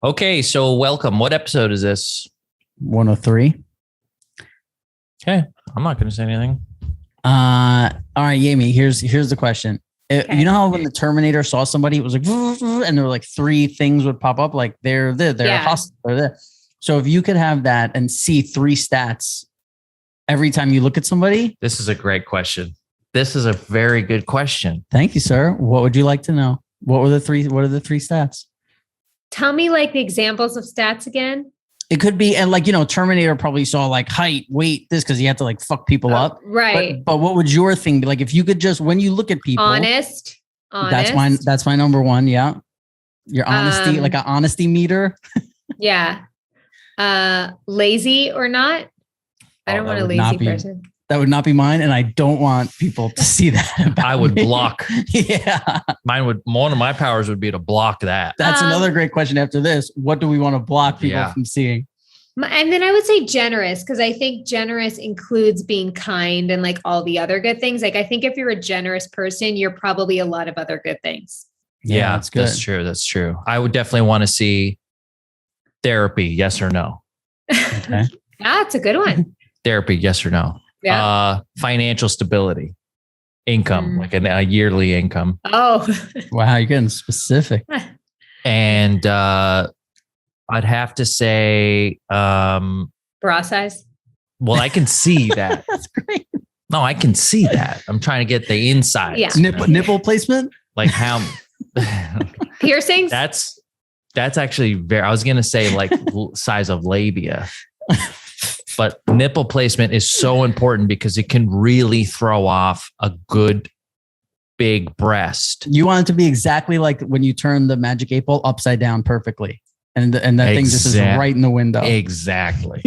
Okay, so welcome. What episode is this? 103. Okay, I'm not going to say anything. All right, Jamie, here's the question. Okay. You know how when the Terminator saw somebody, it was like, and there were like three things would pop up, like they're hostile, they're there. So if you could have that and see three stats every time you look at somebody. This is a great question. This is a very good question. Thank you, sir. What would you like to know? What are the three stats? Tell me like the examples of stats again. It could be, and like, Terminator probably saw like height, weight, this, because he had to like fuck people up. Right. But what would your thing be? Like, if you could just, when you look at people, Honest. That's my number one. Yeah. Your honesty, like an honesty meter. Yeah. Lazy or not? I don't want a lazy person. That would not be mine. And I don't want people to see that. I would block. Yeah. One of my powers would be to block that. That's another great question after this. What do we want to block people from seeing? And then I would say generous, because I think generous includes being kind and like all the other good things. Like, I think if you're a generous person, you're probably a lot of other good things. Yeah, that's good. That's true. I would definitely want to see therapy. Yes or no? Okay. That's a good one. Therapy. Yes or no? Yeah. Financial stability, income, like a yearly income. Oh, wow. You're getting specific. And I'd have to say, bra size. well, I can see that. That's great. No, I can see that. I'm trying to get the inside. Yeah. Nipple placement. Like how Piercings. that's actually very, I was going to say like size of labia, but nipple placement is so important because it can really throw off a good big breast. You want it to be exactly like when you turn the Magic 8 Ball upside down perfectly. And that thing just is right in the window. Exactly.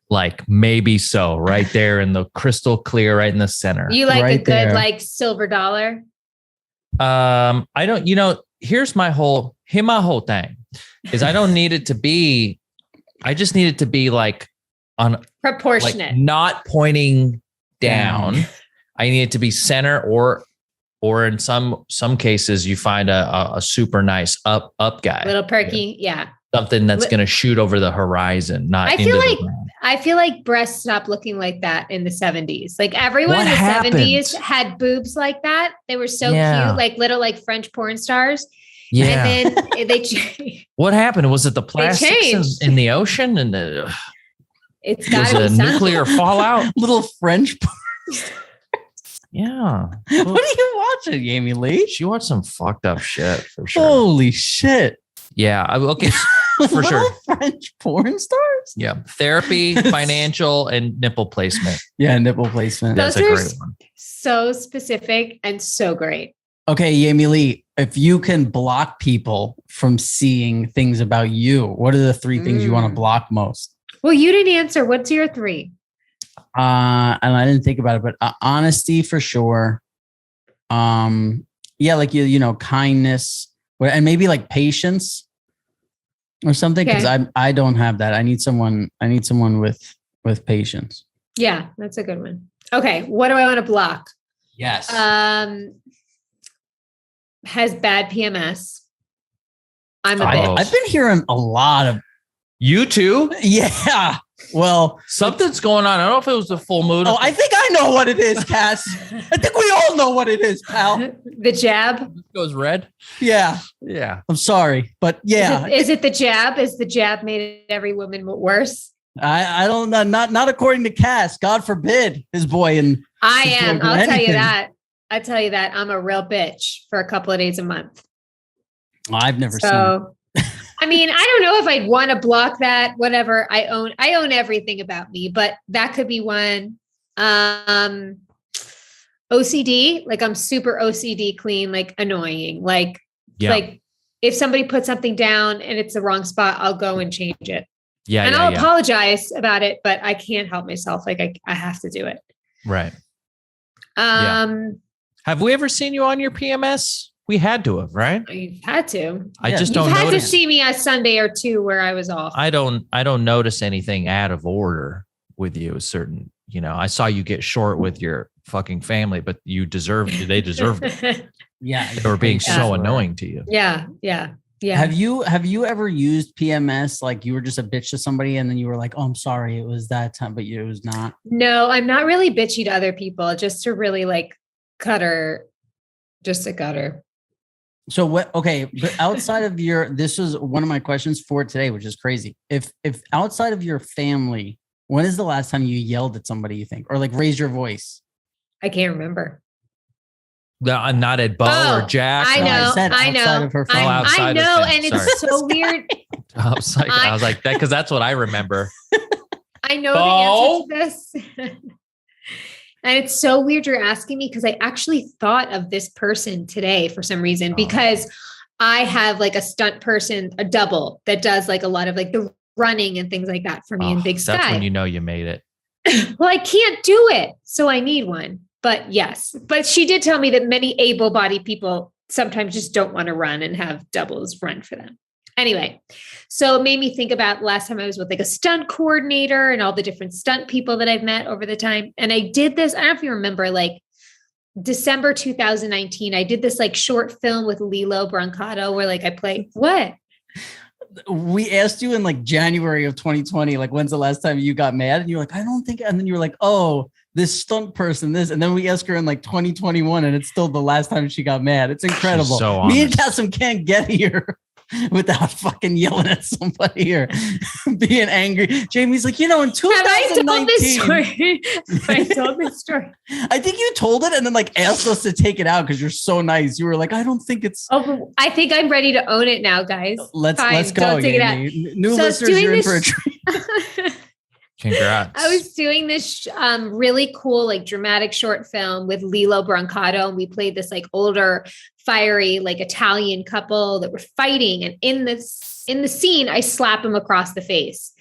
Like maybe so right there in the crystal clear, right in the center. You like right a good there. like silver dollar? I don't, here's my whole thing is I don't need it to be, I just need it to be like on Proportionate. like not pointing down. I need it to be center or in some cases you find a super nice up guy. Little perky. Yeah. Something that's going to shoot over the horizon. Not I feel like breasts stopped looking like that in the 70s. Like everyone in the 70s had boobs like that. They were so cute, like little like French porn stars. Yeah. And then they changed. What happened? Was it the plastics in the ocean and it's got to be nuclear fallout? Little French. Yeah. What are you watching, Jamie-Lynn? She watched some fucked up shit for sure. Holy shit. Yeah. Okay. For sure. French porn stars? Yeah. Therapy, financial, and nipple placement. Yeah, nipple placement. That's a great one. So specific and so great. Okay, Jamie-Lynn, if you can block people from seeing things about you, what are the three things you want to block most? Well, you didn't answer. What's your three? And I didn't think about it, but honesty for sure. Yeah, like kindness, and maybe like patience or something. Because I don't have that. I need someone with patience. Yeah, that's a good one. Okay, what do I want to block? Yes. Has bad PMS. I'm a bitch. I've been hearing a lot of you too. Yeah. Well, something's going on. I don't know if it was the full moon. Oh, I think I know what it is, Cass. I think we all know what it is, pal. The jab. It goes red. Yeah. Yeah. I'm sorry, but yeah. Is it the jab? Is the jab made every woman worse? I don't know. Not according to Cass. God forbid his boy and I am. I'll tell you that. I tell you that I'm a real bitch for a couple of days a month. I've never seen it. I mean, I don't know if I'd want to block that, whatever. I own everything about me, but that could be one. OCD, like I'm super OCD clean, like annoying. Like if somebody puts something down and it's the wrong spot, I'll go and change it. Yeah. And I'll apologize about it, but I can't help myself. Like I have to do it. Right. Have we ever seen you on your PMS? We had to have, right? You've had to. I just don't notice. You've had to see me a Sunday or two where I was off. I don't notice anything out of order with you. Certain, I saw you get short with your fucking family, but they deserved it. Yeah. Yeah. They were being so annoying to you. Yeah. Yeah. Yeah. Have you ever used PMS? Like you were just a bitch to somebody and then you were like, oh, I'm sorry. It was that time, but it was not. No, I'm not really bitchy to other people, just to really like cut her, just to cut her. So what, okay. But outside of this was one of my questions for today, which is crazy. If outside of your family, when is the last time you yelled at somebody, you think, or like raised your voice? I can't remember. No, not at Bo or Jack. I know. I know. Outside of her family. I know. And it's so weird. I was like that because that's what I remember. I know the answer to this. And it's so weird you're asking me because I actually thought of this person today for some reason, because I have like a stunt person, a double that does like a lot of like the running and things like that for me in Big Sky. That's when you know you made it. Well, I can't do it. So I need one. But yes, but she did tell me that many able-bodied people sometimes just don't want to run and have doubles run for them. Anyway, so it made me think about last time I was with like a stunt coordinator and all the different stunt people that I've met over the time. And I did this, I don't know if you remember, like December 2019, I did this like short film with Lilo Brancato where like I played, what? We asked you in like January of 2020, like when's the last time you got mad? And you're like, I don't think, and then you're like, oh, this stunt person, this, and then we asked her in like 2021 and it's still the last time she got mad. It's incredible. So me and Kasim can't get here without fucking yelling at somebody or being angry. Jamie's like, in 2019. I told this story. I think you told it and then like asked us to take it out because you're so nice. You were like, I don't think it's. Oh, I think I'm ready to own it now, guys. Let's go. Don't take it out. New listeners, you're in for a treat. Congrats. I was doing this really cool, like dramatic short film with Lilo Brancato. And we played this like older, fiery, like Italian couple that were fighting. And in the scene, I slap him across the face.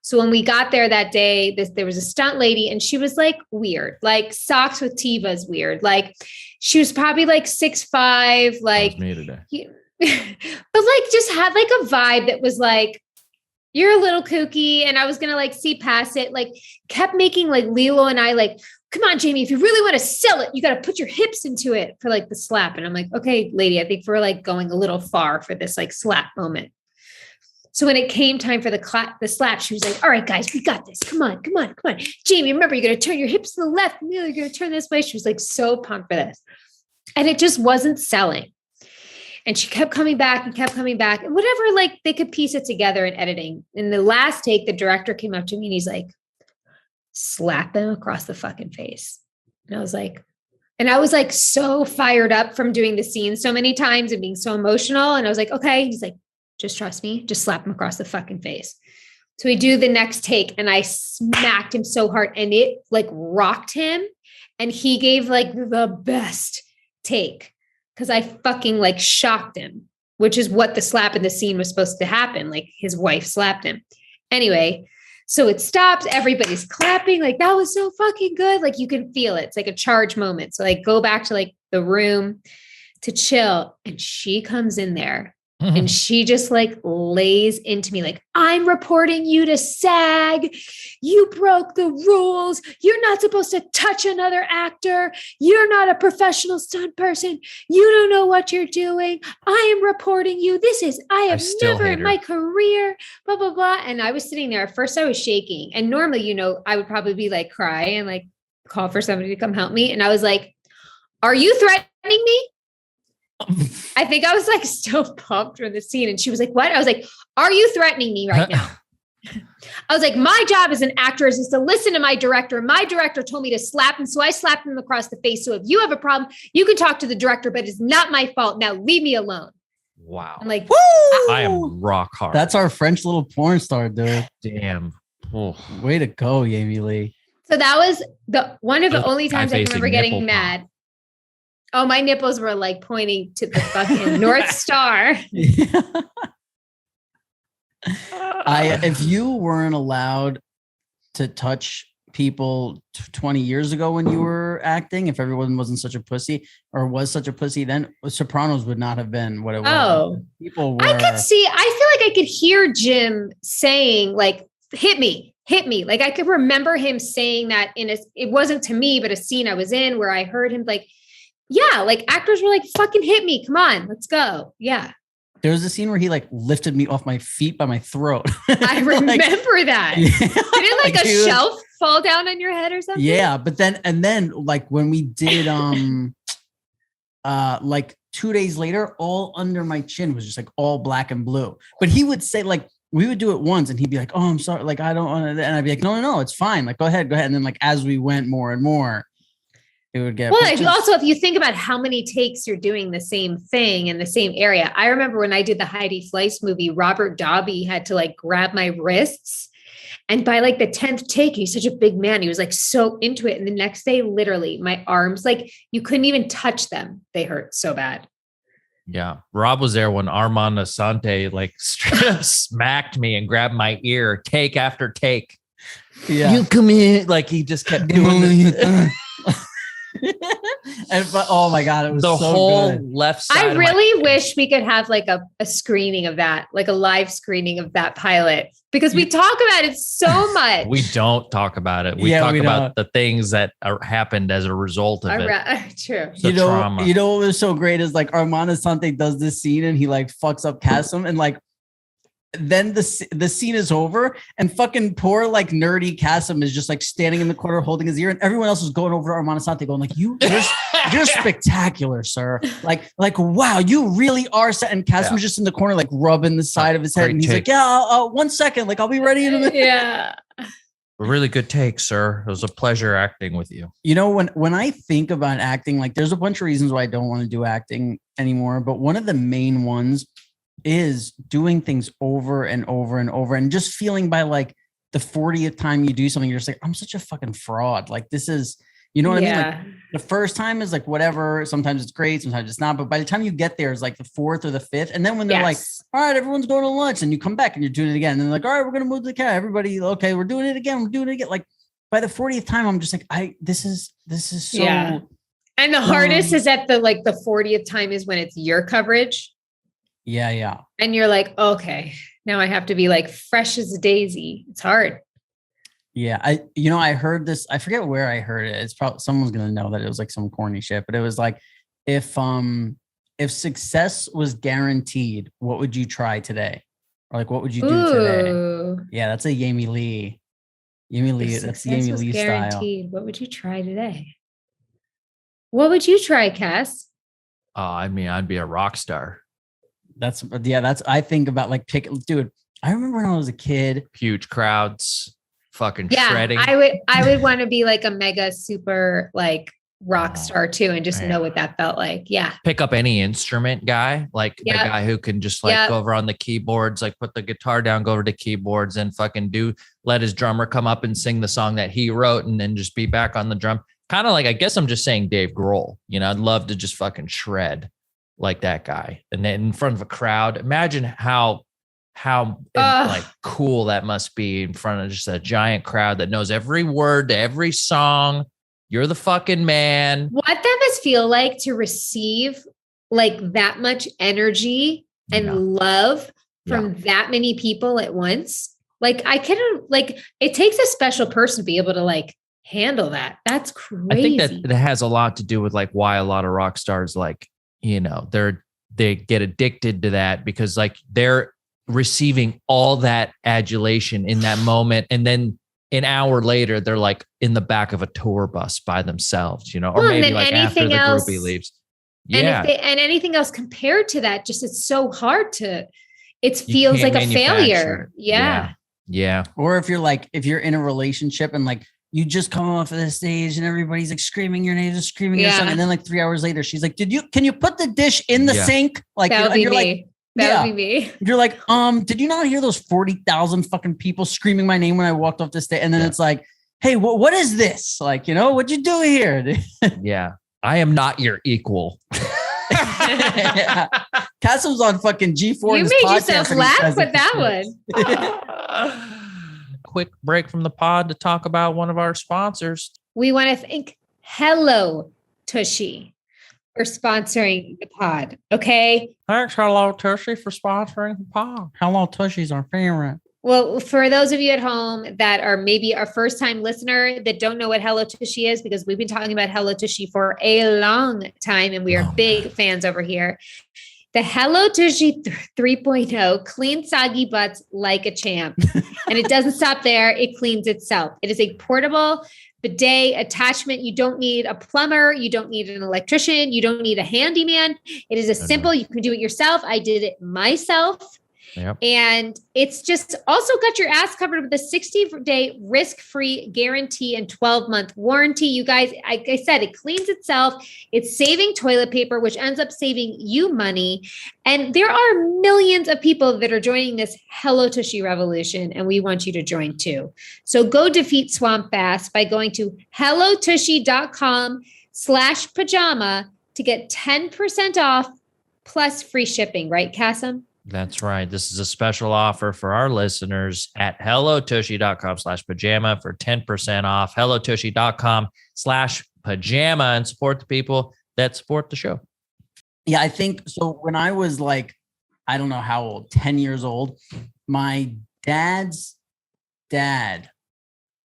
So when we got there that day, there was a stunt lady and she was like weird, like socks with Tevas weird. Like she was probably like 6'5", like me today. But like just had like a vibe that was like, you're a little kooky. And I was going to like see past it, like kept making like Lilo and I like, come on, Jamie, if you really want to sell it, you got to put your hips into it for like the slap. And I'm like, okay, lady, I think we're like going a little far for this like slap moment. So when it came time for the slap, she was like, all right, guys, we got this. Come on. Jamie, remember, you're going to turn your hips to the left. Lilo, you're going to turn this way. She was like so pumped for this. And it just wasn't selling. And she kept coming back and whatever, like they could piece it together in editing. In the last take, the director came up to me and he's like, slap him across the fucking face. And I was like so fired up from doing the scene so many times and being so emotional. And I was like, okay. He's like, just trust me, just slap him across the fucking face. So we do the next take and I smacked him so hard and it like rocked him. And he gave like the best take. Because I fucking like shocked him, which is what the slap in the scene was supposed to happen. Like his wife slapped him. Anyway, so it stops. Everybody's clapping. Like that was so fucking good. Like you can feel it. It's like a charge moment. So like go back to like the room to chill. And she comes in there and she just like lays into me like, I'm reporting you to SAG. You broke the rules. You're not supposed to touch another actor. You're not a professional stunt person. You don't know what you're doing. I am reporting you. I have never in my career, blah, blah, blah. And I was sitting there. At first I was shaking. And normally, I would probably be like cry and like call for somebody to come help me. And I was like, are you threatening me? I think I was like still pumped from the scene. And she was like, what? I was like, are you threatening me right now? I was like, my job as an actor is to listen to my director. My director told me to slap him. So I slapped him across the face. So if you have a problem, you can talk to the director, but it's not my fault. Now leave me alone. Wow. I'm like, woo! I am rock hard. That's our French little porn star, dude. Damn. Oh. Way to go, Jamie-Lynn. So that was one of the only times I can remember getting mad. Oh, my nipples were like pointing to the fucking North Star. Yeah. If you weren't allowed to touch people 20 years ago when you were acting, if everyone wasn't such a pussy or was such a pussy, then Sopranos would not have been what it was. Oh, people were. I feel like I could hear Jim saying like, hit me. Like I could remember him saying that it wasn't to me, but a scene I was in where I heard him like, yeah, like actors were like, fucking hit me. Come on, let's go. Yeah. There was a scene where he like lifted me off my feet by my throat. I remember that. Yeah. Didn't like a shelf fall down on your head or something? Yeah, but then like when we did like 2 days later, all under my chin was just like all black and blue. But he would say like, we would do it once and he'd be like, oh, I'm sorry. Like, I don't want to. And I'd be like, no, it's fine. Like, go ahead. And then like, as we went more and more, it would get. Well, also, if you think about how many takes you're doing the same thing in the same area. I remember when I did the Heidi Fleiss movie, Robert Daubie had to like grab my wrists. And by like the 10th take, he's such a big man. He was like so into it. And the next day, literally my arms, like you couldn't even touch them. They hurt so bad. Yeah. Rob was there when Armand Asante like smacked me and grabbed my ear take after take. Yeah. You come in. Like he just kept doing this. Oh my God, it was the so whole good. left side. I really wish we could have like a screening of that, like a live screening of that pilot, because we talk about it so much. We don't talk about it. We talk about the things that happened as a result of it. True. Trauma. You know what was so great is like Armand Asante does this scene and he like fucks up Kasim and like then the scene is over and fucking poor like nerdy Kasim is just like standing in the corner holding his ear and everyone else is going over to Armand Asante going like you're spectacular, sir. Like wow, you really are set. And Kasim's just in the corner like rubbing the side of his head and he's like, yeah, 1 second, like I'll be ready in a minute. Yeah. A really good take, sir. It was a pleasure acting with you. You know, when I think about acting, like there's a bunch of reasons why I don't want to do acting anymore, but one of the main ones is doing things over and over and over and just feeling by like the 40th time you do something, you're just like, I'm such a fucking fraud. Like this is, you know what I mean? Like the first time is like whatever. Sometimes it's great, sometimes it's not. But by the time you get there, it's like the 4th or the 5th. And then when they're like, all right, everyone's going to lunch, and you come back and you're doing it again. And they're like, all right, we're going to move to the car. Everybody, okay, we're doing it again. We're doing it again. Like by the 40th time, I'm just like, this is so. Yeah. And the hardest is at the 40th time is when it's your coverage. Yeah. And you're like, okay, now I have to be like fresh as a daisy. It's hard. Yeah. I heard this, I forget where I heard it. It's probably someone's going to know that it was like some corny shit, but it was like, if success was guaranteed, what would you try today? Or like, what would you do today? Yeah. That's a Jamie-Lynn. That's Jamie-Lynn style. What would you try today? What would you try, Cass? I mean, I'd be a rock star. That's I think about like dude, I remember when I was a kid, huge crowds, fucking shredding. I would want to be like a mega super like rock star too and just know what that felt like. Yeah. Pick up any instrument guy, like the guy who can just like go over on the keyboards, like put the guitar down, go over to keyboards and fucking let his drummer come up and sing the song that he wrote and then just be back on the drum. Kind of like, I guess I'm just saying Dave Grohl, I'd love to just fucking shred like that guy. And then in front of a crowd, imagine how like cool that must be in front of just a giant crowd that knows every word to every song. You're the fucking man. What that must feel like to receive like that much energy and love from that many people at once. Like I couldn't, like it takes a special person to be able to like handle that. That's crazy. I think that it has a lot to do with like why a lot of rock stars like, they get addicted to that because like they're receiving all that adulation in that moment. And then an hour later, they're like in the back of a tour bus by themselves, or maybe like after the groupie leaves. Yeah. And anything else compared to that, just, it's so hard it feels like a failure. Yeah. Or if you're in a relationship and like, you just come off of the stage and everybody's like screaming your name, screaming your son. And then like 3 hours later, she's like, can you put the dish in the sink? Like, that would be me. Like, that would be me. You're like, did you not hear those 40,000 fucking people screaming my name when I walked off the stage? And then it's like, hey, what is this? Like, what'd you do here? Yeah. I am not your equal. Kasim's on fucking G4. You made yourself laugh with that one. Quick break from the pod to talk about one of our sponsors. We want to thank Hello Tushy for sponsoring the pod. Okay. Thanks, Hello Tushy, for sponsoring the pod. Hello Tushy's our favorite. Well, for those of you at home that are maybe our first time listener that don't know what Hello Tushy is, because we've been talking about Hello Tushy for a long time and we are big fans over here. The Hello Tushy 3.0 cleans soggy butts like a champ. And it doesn't stop there. It cleans itself. It is a portable bidet attachment. You don't need a plumber. You don't need an electrician. You don't need a handyman. It is simple. You can do it yourself. I did it myself. Yep. And it's just also got your ass covered with a 60-day risk-free guarantee and 12-month warranty. You guys, like I said, it cleans itself. It's saving toilet paper, which ends up saving you money. And there are millions of people that are joining this Hello Tushy revolution, and we want you to join too. So go defeat Swamp Fast by going to hellotushy.com/pajama to get 10% off plus free shipping, right, Kasim? That's right. This is a special offer for our listeners at hellotushy.com/pajama for 10% off. hellotushy.com/pajama and support the people that support the show. Yeah, I think so. When I was like, I don't know how old, 10 years old, my dad's dad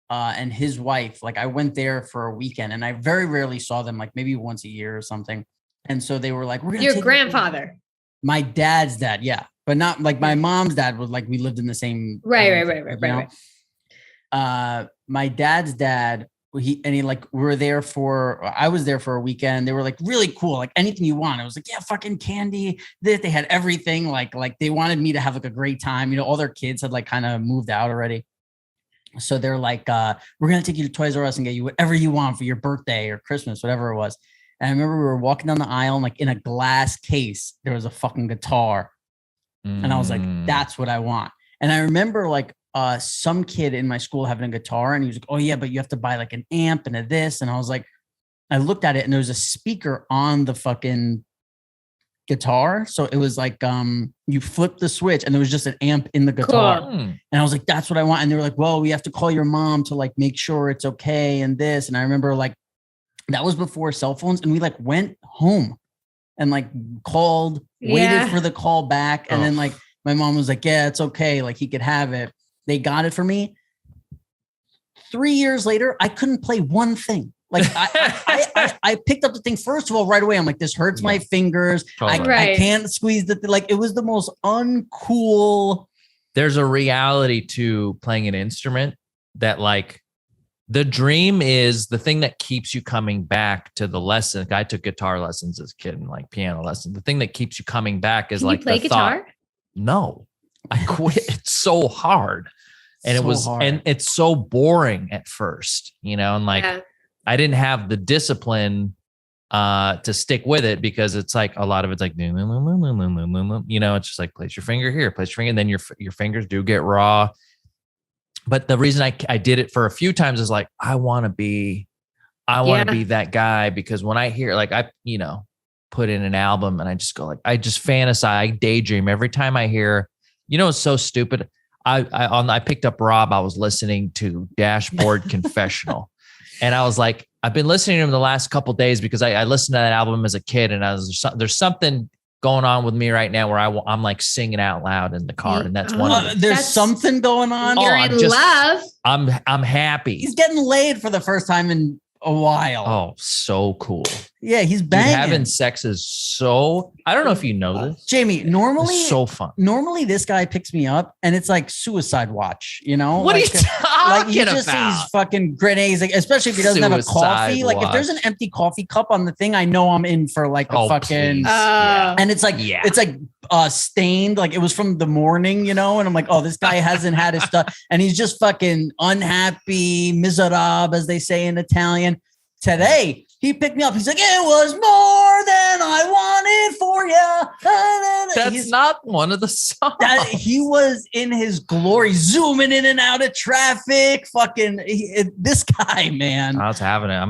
and his wife, like I went there for a weekend and I very rarely saw them, like maybe once a year or something. And so they were like, we're going to your grandfather. My dad's dad, yeah, but not like my mom's dad was like we lived in the same right. My dad's dad, we were there I was there for a weekend. They were like really cool, like anything you want. I was like, yeah, fucking candy. They had everything. Like they wanted me to have like a great time. You know, all their kids had like kind of moved out already. So they're like, we're gonna take you to Toys R Us and get you whatever you want for your birthday or Christmas, whatever it was. And I remember we were walking down the aisle and like in a glass case, there was a fucking guitar. And I was like, that's what I want. And I remember like some kid in my school having a guitar and he was like, oh yeah, but you have to buy like an amp and a this. And I was like, I looked at it and there was a speaker on the fucking guitar. So it was like, you flip the switch and there was just an amp in the guitar. Cool. And I was like, that's what I want. And they were like, well, we have to call your mom to like make sure it's okay and this. And I remember like, that was before cell phones. And we like went home and like called, waited for the call back. And then like my mom was like, yeah, it's okay. Like he could have it. They got it for me. 3 years later, I couldn't play one thing. Like I picked up the thing. First of all, right away, I'm like, this hurts my fingers. Totally. I can't squeeze the like, it was the most uncool. There's a reality to playing an instrument that like, the dream is the thing that keeps you coming back to the lesson. I took guitar lessons as a kid and like piano lessons. The thing that keeps you coming back is like play guitar? Thought, no, I quit. It's so hard. And and it's so boring at first, you know, and like, I didn't have the discipline to stick with it because it's like, a lot of it's like, you know, it's just like, place your finger here, place your finger. And then your fingers do get raw. But the reason I did it for a few times is like, I want to be that guy, because when I hear, like, I, you know, put in an album and I just go like, I just fantasize, I daydream every time I hear, you know, it's so stupid. I picked up Rob. I was listening to Dashboard Confessional and I was like, I've been listening to him the last couple of days because I listened to that album as a kid and there's something going on with me right now where I'm like singing out loud in the car, and that's one of there's something going on. You're in love. I'm happy. He's getting laid for the first time in a while. Oh, so cool. Yeah, he's banging. Dude, having sex is so, I don't know if you know this. Jamie, normally it's so fun. Normally this guy picks me up and it's like suicide watch, you know? What are you talking he just sees fucking grenades, like, especially if he doesn't have a coffee. Like if there's an empty coffee cup on the thing, I know I'm in for like a fucking and it's like it's like stained, like it was from the morning, you know, and I'm like, oh, this guy hasn't had his stuff and he's just fucking unhappy, miserable, as they say in Italian. Today he picked me up. He's like, it was more than I wanted for you. That's not one of the songs. He was in his glory, zooming in and out of traffic. Fucking this guy, man. I'm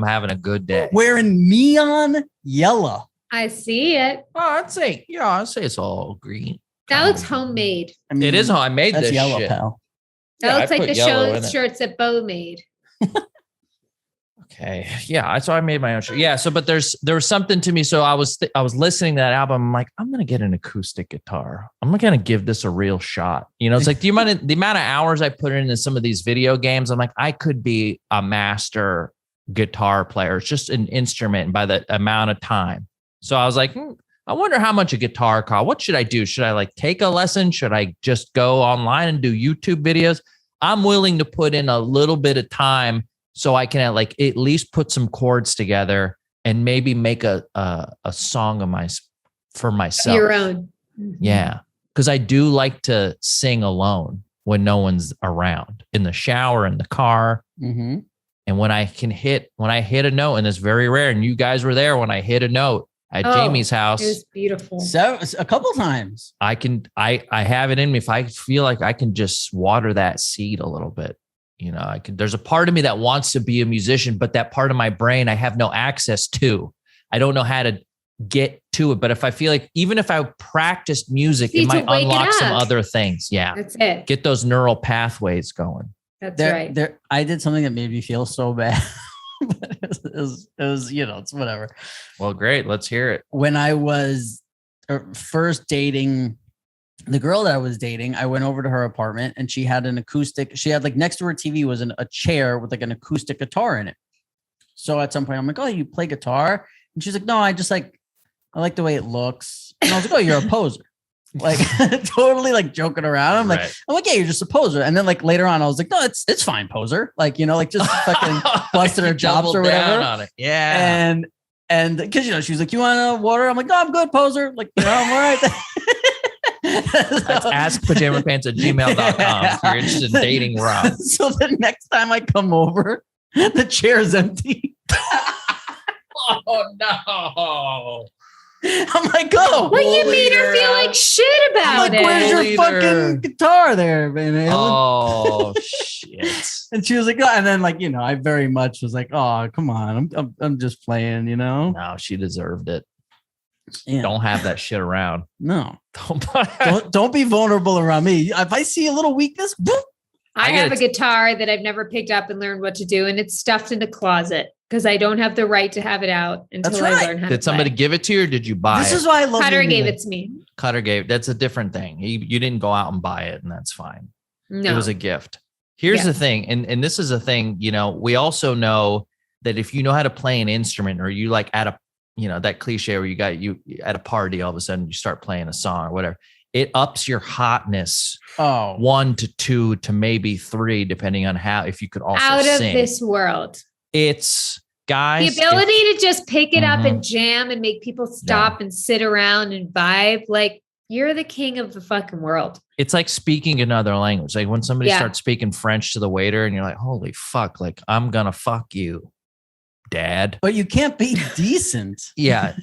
having a good day. Wearing neon yellow. I see it. Oh, I'd say it's all green. That looks homemade. I mean, it is. I made this yellow, shit. Pal. That looks like the shirts that Bo made. Okay. Yeah. So I made my own shirt. Yeah. So, but there was something to me. So I was listening to that album. I'm like, I'm going to get an acoustic guitar. I'm going to give this a real shot. You know, it's like the amount of hours I put into some of these video games. I'm like, I could be a master guitar player. It's just an instrument by the amount of time. So I was like, I wonder how much a guitar costs. What should I do? Should I like take a lesson? Should I just go online and do YouTube videos? I'm willing to put in a little bit of time so I can like at least put some chords together and maybe make a song of for myself. Your own. Yeah. Because I do like to sing alone when no one's around, in the shower, in the car. Mm-hmm. And when I hit a note, and it's very rare, and you guys were there when I hit a note at Jamie's house. It was beautiful. So a couple times. I have it in me. If I feel like I can just water that seed a little bit, there's a part of me that wants to be a musician, but that part of my brain I have no access to. I don't know how to get to it. But if I feel like, even if I practiced music, it might unlock some other things. Yeah. That's it. Get those neural pathways going. That's right. I did something that made me feel so bad. But it was, it's whatever. Well, great. Let's hear it. When I was first dating the girl that I was dating, I went over to her apartment and she had an acoustic. She had like next to her TV was a chair with like an acoustic guitar in it. So at some point I'm like, oh, you play guitar? And she's like, no, I like the way it looks. And I was like, oh, you're a poser. Like totally like joking around. I'm like, yeah, you're just a poser. And then like later on, I was like, no, it's fine, poser. Like, like just fucking busted her chops or whatever. On it. Yeah. And because she was like, you want a water? I'm like, no, I'm good, poser. Like, I'm all right. That's askpajamapants@gmail.com if you're interested in dating Rob. So the next time I come over, the chair's empty. Oh no. I'm like, oh. What you made her feel like shit about it? Where's your fucking guitar there, baby? Oh shit. And she was like, oh, and then like, I very much was like, oh, come on. I'm just playing, No, she deserved it. Yeah. Don't have that shit around. No. Don't be vulnerable around me. If I see a little weakness, boop. I have a guitar that I've never picked up and learned what to do, and it's stuffed in the closet because I don't have the right to have it out until I learn how to play. Did somebody give it to you, or did you buy it? This is why I love Cutter gave it to me. Cutter gave. That's a different thing. You didn't go out and buy it, and that's fine. No. It was a gift. Here's the thing, and this is a thing, we also know that if you know how to play an instrument, or you like at a, that cliche where you at a party, all of a sudden you start playing a song or whatever, it ups your hotness 1 to 2 to maybe 3, depending on if you could also out sing. Of this world. It's guys. The ability to just pick it up and jam and make people stop and sit around and vibe. Like, you're the king of the fucking world. It's like speaking another language. Like when somebody starts speaking French to the waiter and you're like, holy fuck, like I'm going to fuck you, dad. But you can't be decent. Yeah.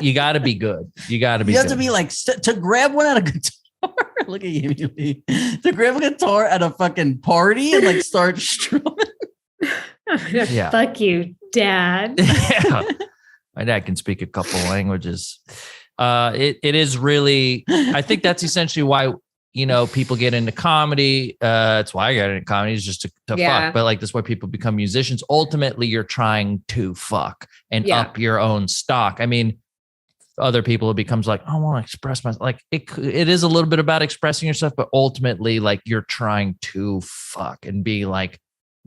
You got to be good. You have to be like, to grab one at a guitar. Look at Jamie-Lynn. To grab a guitar at a fucking party and like start strumming. Fuck you, Dad. Yeah. My dad can speak a couple languages. It is really, I think that's essentially why, people get into comedy. It's why I got into comedy, is just to fuck. But like, that's why people become musicians. Ultimately, you're trying to fuck and up your own stock. I mean, other people, it becomes like, I want to express myself. Like it is a little bit about expressing yourself, but ultimately like you're trying to fuck and be like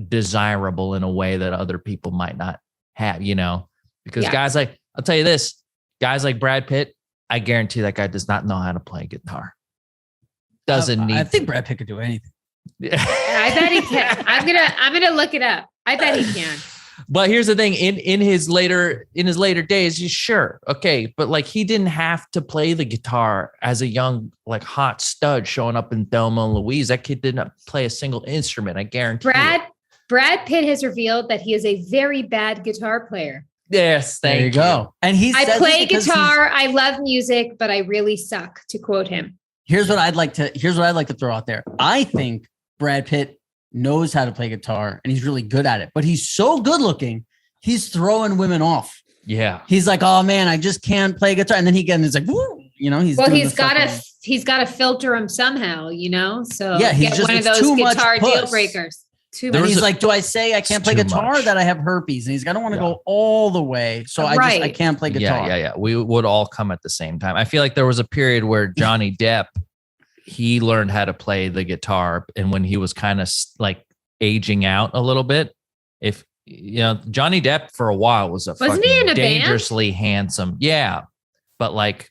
desirable in a way that other people might not have, because guys like, I'll tell you this, guys like Brad Pitt, I guarantee that guy does not know how to play guitar. Doesn't need. I think Brad Pitt could do anything. I bet he can. I'm gonna look it up. I bet he can. But here's the thing: in his later days, he's sure okay, but like he didn't have to play the guitar as a young like hot stud showing up in Thelma and Louise. That kid did not play a single instrument. I guarantee. Brad Pitt has revealed that he is a very bad guitar player. Yes, there you go. And I play guitar. I love music, but I really suck. To quote him. Here's what I'd like to throw out there. I think Brad Pitt knows how to play guitar and he's really good at it, but he's so good looking, he's throwing women off. Yeah. He's like, oh man, I just can't play guitar. And then he's like, woo, he's got to filter him somehow, so yeah, he's just one of those guitar deal breakers. He's like, do I say I can't play guitar that I have herpes? And he's like, I don't want to go all the way. So I can't play guitar. Yeah. We would all come at the same time. I feel like there was a period where Johnny Depp, he learned how to play the guitar. And when he was kind of like aging out a little bit, Johnny Depp for a while was a fucking dangerously handsome. Yeah. but like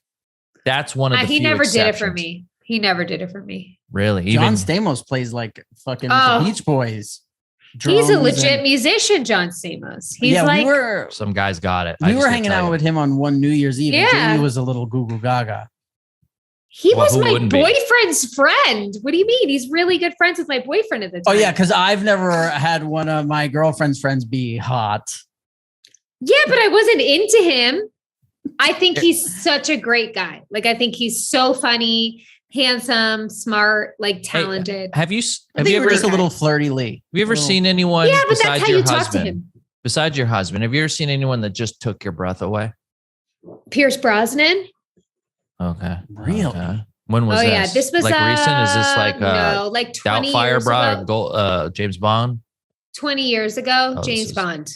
that's one of the he few never exceptions. did it for me. He never did it for me. Really? John Stamos plays like fucking the Beach Boys. He's a legit musician, John Stamos. He's like some guys got it. We were hanging out with him on one New Year's Eve. Yeah. And Jamie was a little Goo Goo Gaga. He was my boyfriend's friend. What do you mean? He's really good friends with my boyfriend at the time. Oh yeah, because I've never had one of my girlfriend's friends be hot. Yeah, but I wasn't into him. I think he's such a great guy. Like, I think he's so funny, handsome, smart, like talented. Have you ever just a little flirty Lee? Have you ever seen anyone? Yeah, but that's how you talk to him. Besides your husband, have you ever seen anyone that just took your breath away? Pierce Brosnan. Okay. Really? Okay. When was this? this? Yeah, this was like recent. Is this like no, like 20 years ago? James Bond. 20 years ago, James Bond.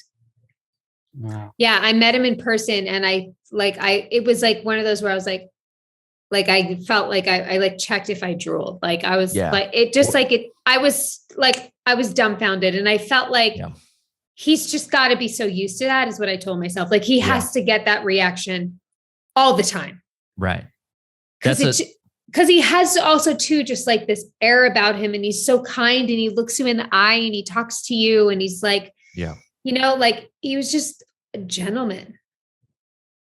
Wow. Yeah, I met him in person, and it was like one of those where I was like I felt like I like checked if I drooled. Like I was like it just like it. I was dumbfounded, and I felt like he's just got to be so used to that. Is what I told myself. Like he has to get that reaction all the time. Right. Because he has also too just like this air about him, and he's so kind, and he looks you in the eye, and he talks to you, and he's like, like he was just a gentleman.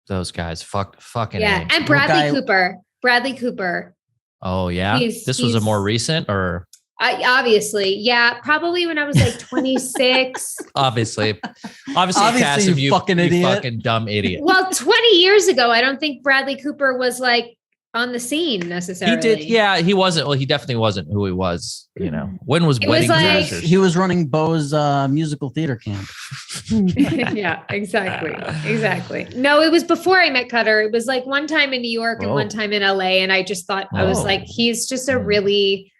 Those guys, fucking yeah. And Bradley Cooper. Oh yeah, this was a more recent or. Obviously, yeah, probably when I was like 26. obviously, Cass, you fucking idiot, you fucking dumb idiot. Well, 20 years ago, I don't think Bradley Cooper was like on the scene necessarily. He did, yeah, he wasn't. Well, he definitely wasn't who he was. You know, when was Wedding Crashers? He was running Bo's musical theater camp. Yeah, exactly. No, it was before I met Cutter. It was like one time in New York and one time in LA, and I just thought I was like, he's just a really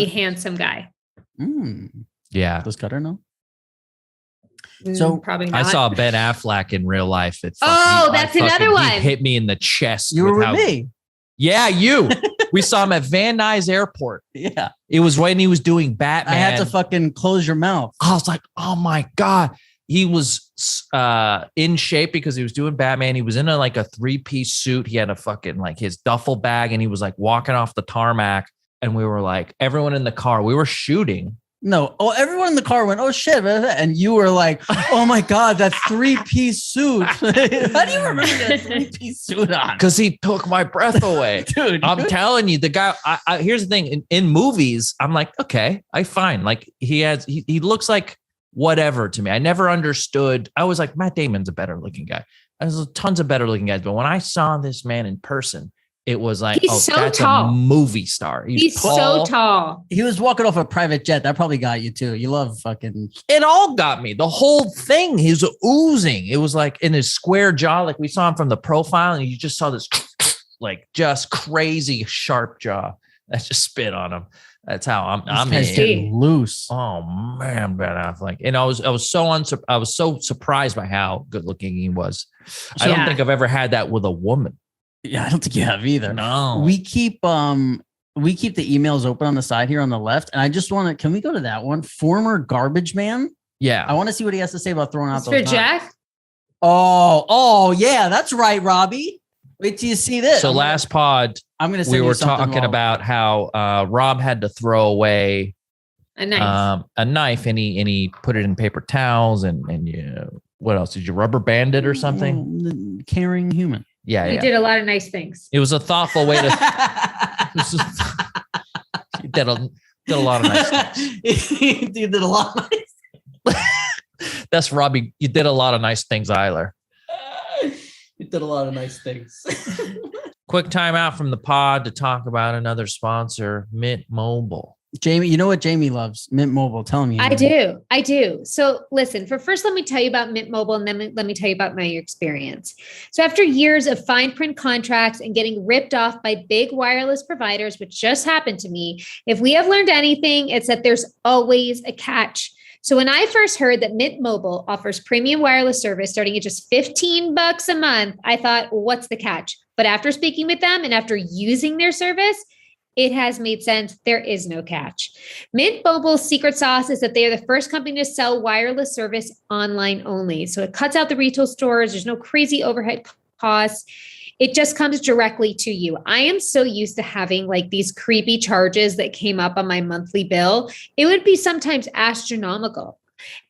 handsome guy. Yeah. Does Cutter know? So probably not. I saw Ben Affleck in real life. That's another one. He hit me in the chest. You were with me. Yeah, you. We saw him at Van Nuys Airport. Yeah. It was when he was doing Batman. I had to fucking close your mouth. I was like, oh my God. He was in shape because he was doing Batman. He was in a 3-piece suit. He had a fucking like his duffel bag, and he was like walking off the tarmac. And we were like, everyone in the car, we were shooting. No. Oh, everyone in the car went, oh shit. And you were like, oh my God, that 3-piece suit. How do you remember that 3-piece suit on? Because he took my breath away. Dude. I'm telling you, the guy, here's the thing. In movies, I'm like, okay, fine. Like he looks like whatever to me. I never understood. I was like, Matt Damon's a better looking guy. There's tons of better looking guys. But when I saw this man in person, it was like, that's tall. A movie star. He's so tall. He was walking off a private jet. That probably got you too. You love fucking. It all got me. The whole thing. He was oozing. It was like in his square jaw. Like we saw him from the profile, and you just saw this like just crazy sharp jaw. That just spit on him. That's how I'm getting loose. Oh man, Ben Affleck. And I was so surprised by how good looking he was. I don't think I've ever had that with a woman. Yeah, I don't think you have either. No. We keep the emails open on the side here on the left. And I just want to, can we go to that one? Former garbage man. Yeah. I want to see what he has to say about throwing out those. For Jack? Oh, yeah, that's right, Robbie. Wait till you see this. So last pod, we were talking about how Rob had to throw away a knife, and he put it in paper towels and you, what else? Did you rubber band it or something? Caring human. Yeah, you did a lot of nice things. It was a thoughtful way to. You did a lot of nice things. You did a lot of nice. That's Robbie. You did a lot of nice things, Eiler. You did a lot of nice things. Quick time out from the pod to talk about another sponsor, Mint Mobile. Jamie, you know what Jamie loves? Mint Mobile. Tell me. I do. So listen, first, let me tell you about Mint Mobile, and then let me tell you about my experience. So after years of fine print contracts and getting ripped off by big wireless providers, which just happened to me, if we have learned anything, it's that there's always a catch. So when I first heard that Mint Mobile offers premium wireless service starting at just $15 a month, I thought, what's the catch? But after speaking with them and after using their service, it has made sense. There is no catch. Mint Mobile's secret sauce is that they are the first company to sell wireless service online only. So it cuts out the retail stores. There's no crazy overhead costs. it just comes directly to you. I am so used to having like these creepy charges that came up on my monthly bill. It would be sometimes astronomical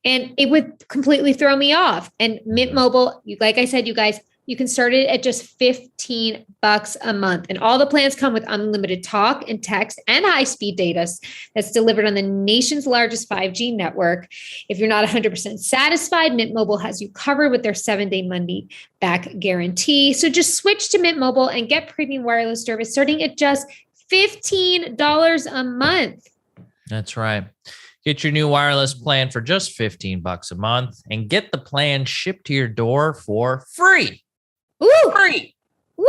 and it would completely throw me off. And Mint Mobile, like I said, you guys, you can start it at just $15 a month. And all the plans come with unlimited talk and text and high-speed data that's delivered on the nation's largest 5G network. If you're not 100% satisfied, Mint Mobile has you covered with their 7-day money-back guarantee. So just switch to Mint Mobile and get premium wireless service starting at just $15 a month. That's right. Get your new wireless plan for just $15 a month and get the plan shipped to your door for free. Woo! Free. Woo!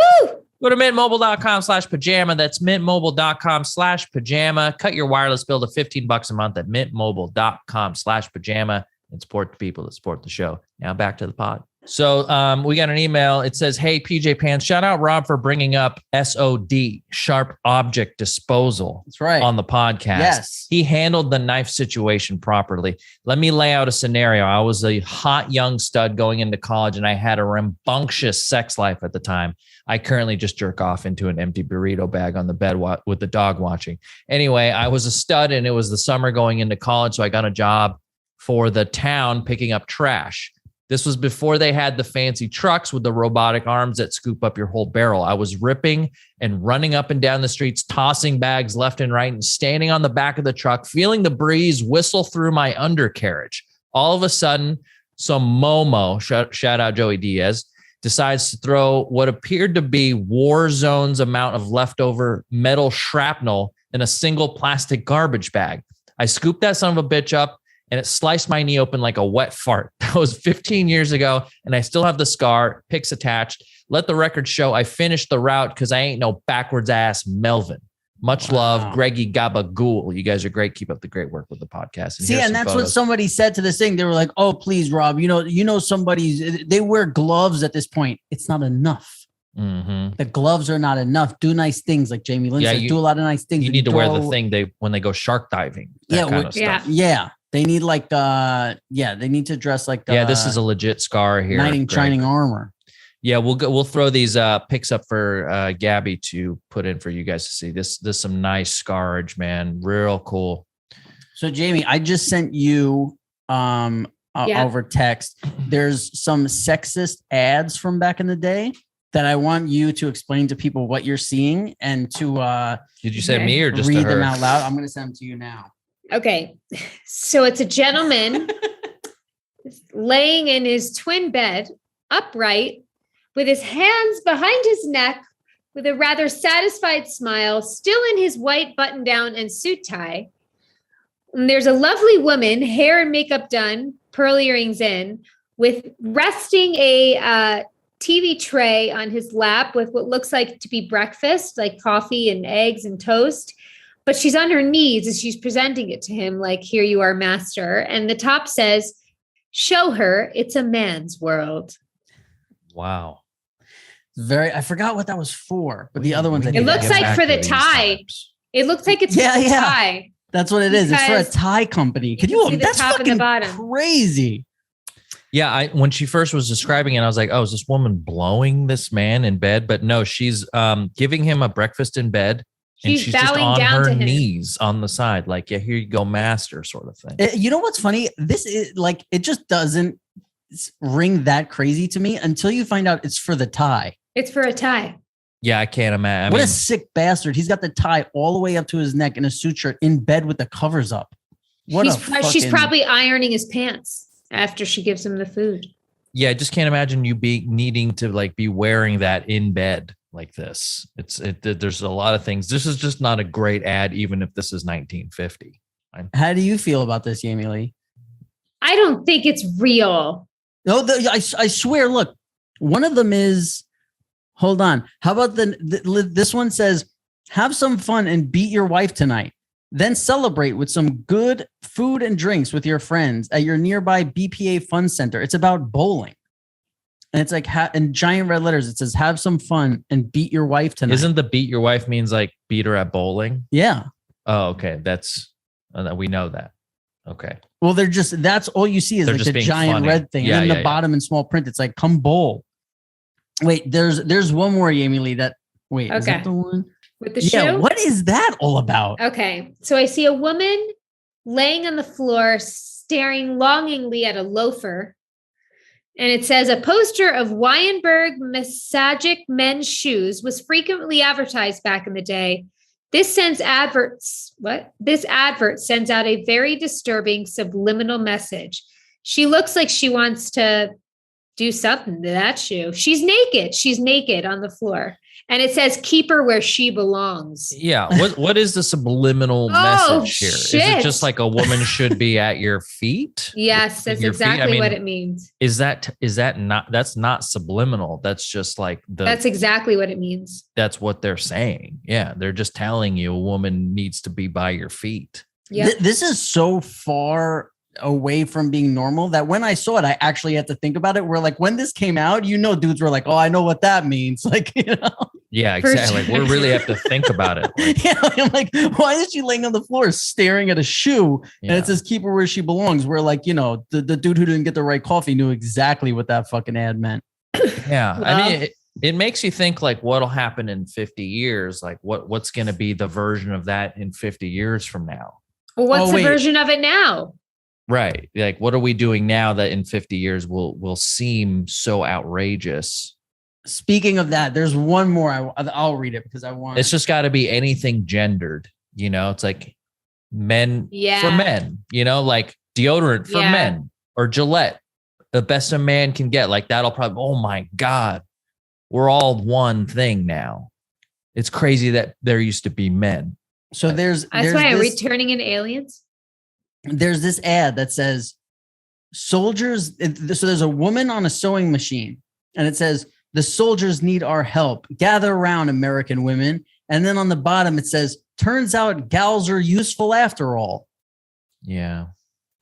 Go to mintmobile.com/pajama. That's mintmobile.com/pajama. Cut your wireless bill to $15 a month at mintmobile.com/pajama and support the people that support the show. Now back to the pod. So we got an email. It says, hey, PJ Pants, shout out Rob for bringing up SOD, sharp object disposal. That's right. On the podcast. Yes. He handled the knife situation properly. Let me lay out a scenario. I was a hot young stud going into college and I had a rambunctious sex life at the time. I currently just jerk off into an empty burrito bag on the bed with the dog watching. Anyway, I was a stud and it was the summer going into college. So I got a job for the town picking up trash. This was before they had the fancy trucks with the robotic arms that scoop up your whole barrel. I was ripping and running up and down the streets, tossing bags left and right, and standing on the back of the truck, feeling the breeze whistle through my undercarriage. All of a sudden, some Momo, shout out Joey Diaz, decides to throw what appeared to be war zone's amount of leftover metal shrapnel in a single plastic garbage bag. I scooped that son of a bitch up, and it sliced my knee open like a wet fart. That was 15 years ago, and I still have the scar, pics attached. Let the record show I finished the route because I ain't no backwards ass Melvin. Much love, Greggy Gabagool. You guys are great. Keep up the great work with the podcast. And that's photos. What somebody said to this thing. They were like, oh, please, Rob, you know, they wear gloves at this point. It's not enough. Mm-hmm. The gloves are not enough. Do nice things like Jamie-Lynn said. Do a lot of nice things. You need to wear the thing when they go shark diving. That kind of stuff. Yeah. They need they need to dress like this is a legit scar here. Knight in shining armor. Yeah, we'll throw these pics up for Gabby to put in for you guys to see. This some nice scarage, man. Real cool. So Jamie, I just sent you over text. There's some sexist ads from back in the day that I want you to explain to people what you're seeing and to did you say me or just read them out loud? I'm going to send them to you now. Okay. So it's a gentleman laying in his twin bed, upright, with his hands behind his neck, with a rather satisfied smile, still in his white button down and suit tie. And there's a lovely woman, hair and makeup done, pearl earrings in, with resting a TV tray on his lap with what looks like to be breakfast, like coffee and eggs and toast. But she's on her knees as she's presenting it to him, like, here you are, master. And the top says, show her it's a man's world. Wow. I forgot what that was for, but the other ones. It looks like for the tie. It looks like it's for the tie. That's what it is. It's for a tie company. Can you? That's fucking crazy. Yeah, when she first was describing it, I was like, oh, is this woman blowing this man in bed? But no, she's giving him a breakfast in bed. She's just on her knees on the side, like, yeah, here you go, master, sort of thing. You know what's funny? This is like, it just doesn't ring that crazy to me until you find out it's for the tie. It's for a tie. Yeah, I can't imagine. What a sick bastard. He's got the tie all the way up to his neck in a suit shirt in bed with the covers up. She's probably ironing his pants after she gives him the food. Yeah, I just can't imagine you needing to be wearing that in bed like this. There's a lot of things. This is just not a great ad, even if this is 1950. How do you feel about this, Jamie-Lynn? I don't think it's real. No, I swear. Look, one of them is. Hold on. How about this one says, have some fun and beat your wife tonight. Then celebrate with some good food and drinks with your friends at your nearby BPA Fun Center. It's about bowling. And it's like in giant red letters, it says, have some fun and beat your wife tonight. Isn't the beat your wife means like beat her at bowling? Yeah. Oh, okay. We know that. Okay. Well, that's all you see is like the giant red thing. And then the bottom in small print, it's like, come bowl. Wait, there's one more, Jamie-Lynn, okay. Is that the one? With the shoe? Yeah, what is that all about? Okay. So I see a woman laying on the floor, staring longingly at a loafer. And it says a poster of Weinberg Massagic men's shoes was frequently advertised back in the day. This advert sends out a very disturbing subliminal message. She looks like she wants to do something to that shoe. She's naked. She's naked on the floor. And it says, keep her where she belongs. Yeah. What is the subliminal message here? Shit. Is it just like a woman should be at your feet? Yes, that's exactly what it means. That's not subliminal. That's just like that's exactly what it means. That's what they're saying. Yeah. They're just telling you a woman needs to be by your feet. Yeah. This is so far away from being normal that when I saw it, I actually had to think about it. Where like when this came out, dudes were like, "Oh, I know what that means." Like, Yeah, exactly. Sure. Like, we really have to think about it. Like, yeah, I'm like, why is she laying on the floor staring at a shoe? Yeah. And it says, keep her where she belongs. Where like, the dude who didn't get the right coffee knew exactly what that fucking ad meant. Yeah. Well, I mean, it makes you think like what'll happen in 50 years? Like what's going to be the version of that in 50 years from now? Well, what's the version of it now? Right. Like, what are we doing now that in 50 years will seem so outrageous? Speaking of that, there's one more. I'll read it because I want. It's just got to be anything gendered. It's like men for men. Like deodorant for men or Gillette, the best a man can get. Like that'll probably. Oh my God, we're all one thing now. It's crazy that there used to be men. So that's why I'm returning in aliens. There's this ad that says soldiers. So there's a woman on a sewing machine and it says, the soldiers need our help. Gather around, American women. And then on the bottom, it says, turns out gals are useful after all. Yeah.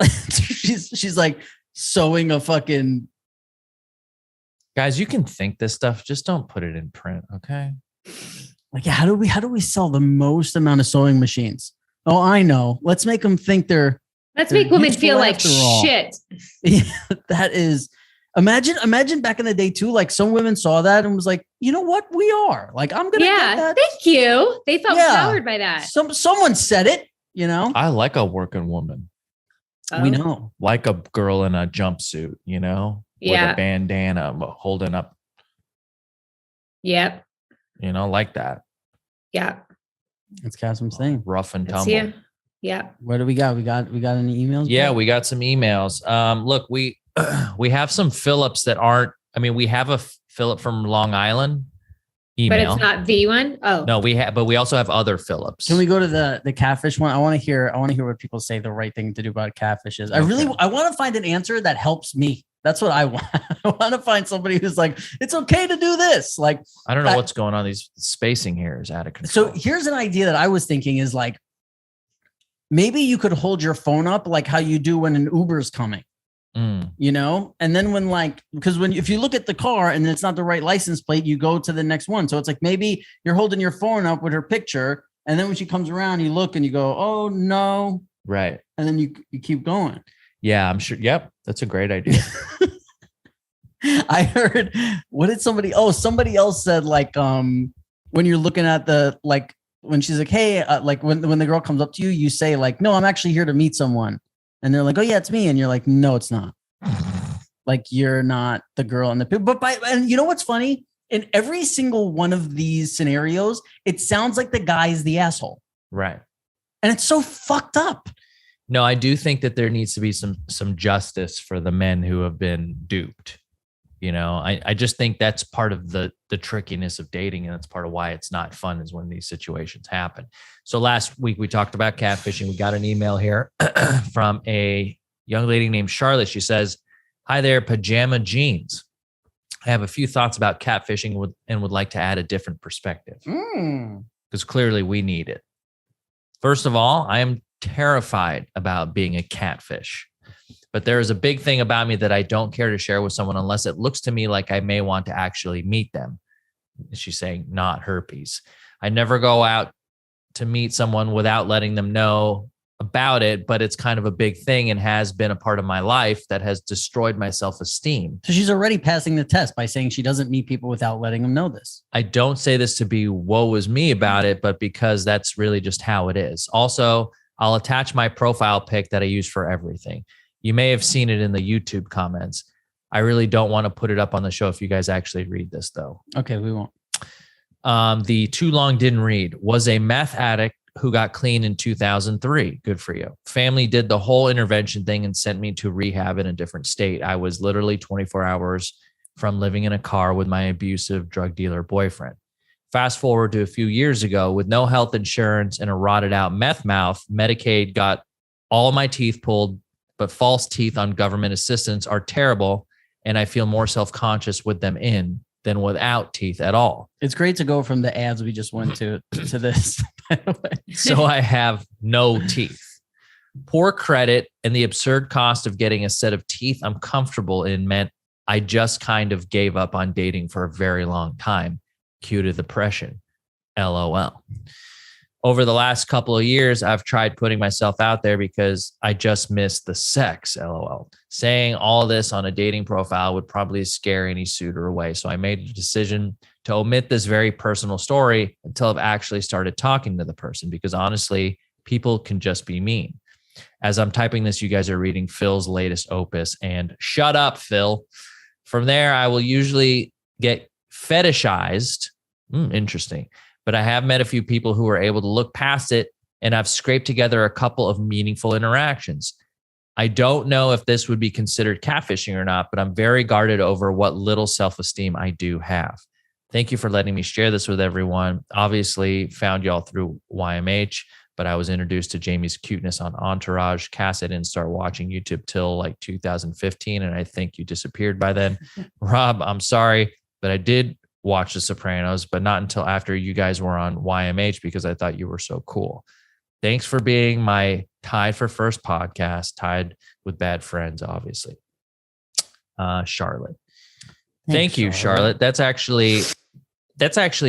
she's like sewing a fucking. Guys, you can think this stuff. Just don't put it in print. Okay. Like, how do we sell the most amount of sewing machines? Oh, I know. Let's make them think let's make women feel like shit. Yeah, that is. Imagine back in the day too, like some women saw that and was like, you know what? We are like, I'm going to get that. Thank you. They felt empowered by that. Someone said it, I like a working woman. Oh. We know. Like a girl in a jumpsuit, with a bandana holding up. Yep. Like that. Yeah. That's kind of something. Rough and tumble. Yeah. What do we got? We got any emails? Yeah, we got some emails. Look, we have some Phillips that aren't. I mean, we have a Philip from Long Island email, but it's not the one. Oh no, but we also have other Phillips. Can we go to the catfish one? I want to hear what people say the right thing to do about catfish is. Okay. I want to find an answer that helps me. That's what I want. I want to find somebody who's like, it's okay to do this. Like, I don't know what's going on. These spacing here is out of control. So here's an idea that I was thinking is like, maybe you could hold your phone up like how you do when an Uber's coming. And then if you look at the car and it's not the right license plate, you go to the next one. So it's like, maybe you're holding your phone up with her picture. And then when she comes around, you look and you go, oh no. Right. And then you keep going. Yeah, I'm sure. Yep. That's a great idea. I heard, somebody else said like, when you're looking at when she's like, hey, like when the girl comes up to you, you say like, no, I'm actually here to meet someone. And they're like, oh yeah, it's me. And you're like, no, it's not. Like, you're not the girl in the picture. And you know what's funny? In every single one of these scenarios, it sounds like the guy is the asshole. Right. And it's so fucked up. No, I do think that there needs to be some justice for the men who have been duped. I just think that's part of the trickiness of dating. And that's part of why it's not fun is when these situations happen. So last week we talked about catfishing. We got an email here from a young lady named Charlotte. She says, hi there, Pajama Jeans. I have a few thoughts about catfishing and would like to add a different perspective because clearly we need it. First of all, I am terrified about being a catfish. But there is a big thing about me that I don't care to share with someone unless it looks to me like I may want to actually meet them. She's saying not herpes. I never go out to meet someone without letting them know about it, but it's kind of a big thing and has been a part of my life that has destroyed my self-esteem. So she's already passing the test by saying she doesn't meet people without letting them know this. I don't say this to be woe is me about it, but because that's really just how it is. Also, I'll attach my profile pic that I use for everything. You may have seen it in the YouTube comments. I really don't want to put it up on the show if you guys actually read this, though. Okay, we won't. The too long didn't read. Was a meth addict who got clean in 2003. Good for you. Family did the whole intervention thing and sent me to rehab in a different state. I was literally 24 hours from living in a car with my abusive drug dealer boyfriend. Fast forward to a few years ago, with no health insurance and a rotted out meth mouth, Medicaid got all my teeth pulled, but false teeth on government assistance are terrible. And I feel more self-conscious with them in than without teeth at all. It's great to go from the ads we just went to this, by the way. So I have no teeth. Poor credit and the absurd cost of getting a set of teeth I'm comfortable in meant I just kind of gave up on dating for a very long time. Cue to depression. LOL. Over the last couple of years, I've tried putting myself out there because I just miss the sex. LOL. Saying all this on a dating profile would probably scare any suitor away. So I made a decision to omit this very personal story until I've actually started talking to the person, because honestly, people can just be mean. As I'm typing this, you guys are reading Phil's latest opus, and shut up, Phil. From there, I will usually get fetishized. Interesting. But I have met a few people who are able to look past it, and I've scraped together a couple of meaningful interactions. I don't know if this would be considered catfishing or not, but I'm very guarded over what little self-esteem I do have. Thank you for letting me share this with everyone. Obviously, found y'all through YMH, but I was introduced to Jamie's cuteness on Entourage. Cass, I didn't start watching YouTube till like 2015, and I think you disappeared by then. Rob, I'm sorry, but I did watch The Sopranos, but not until after you guys were on YMH because I thought you were so cool. Thanks for being my tied for first podcast, tied with Bad Friends, obviously. Charlotte. Thank you, Charlotte. That's actually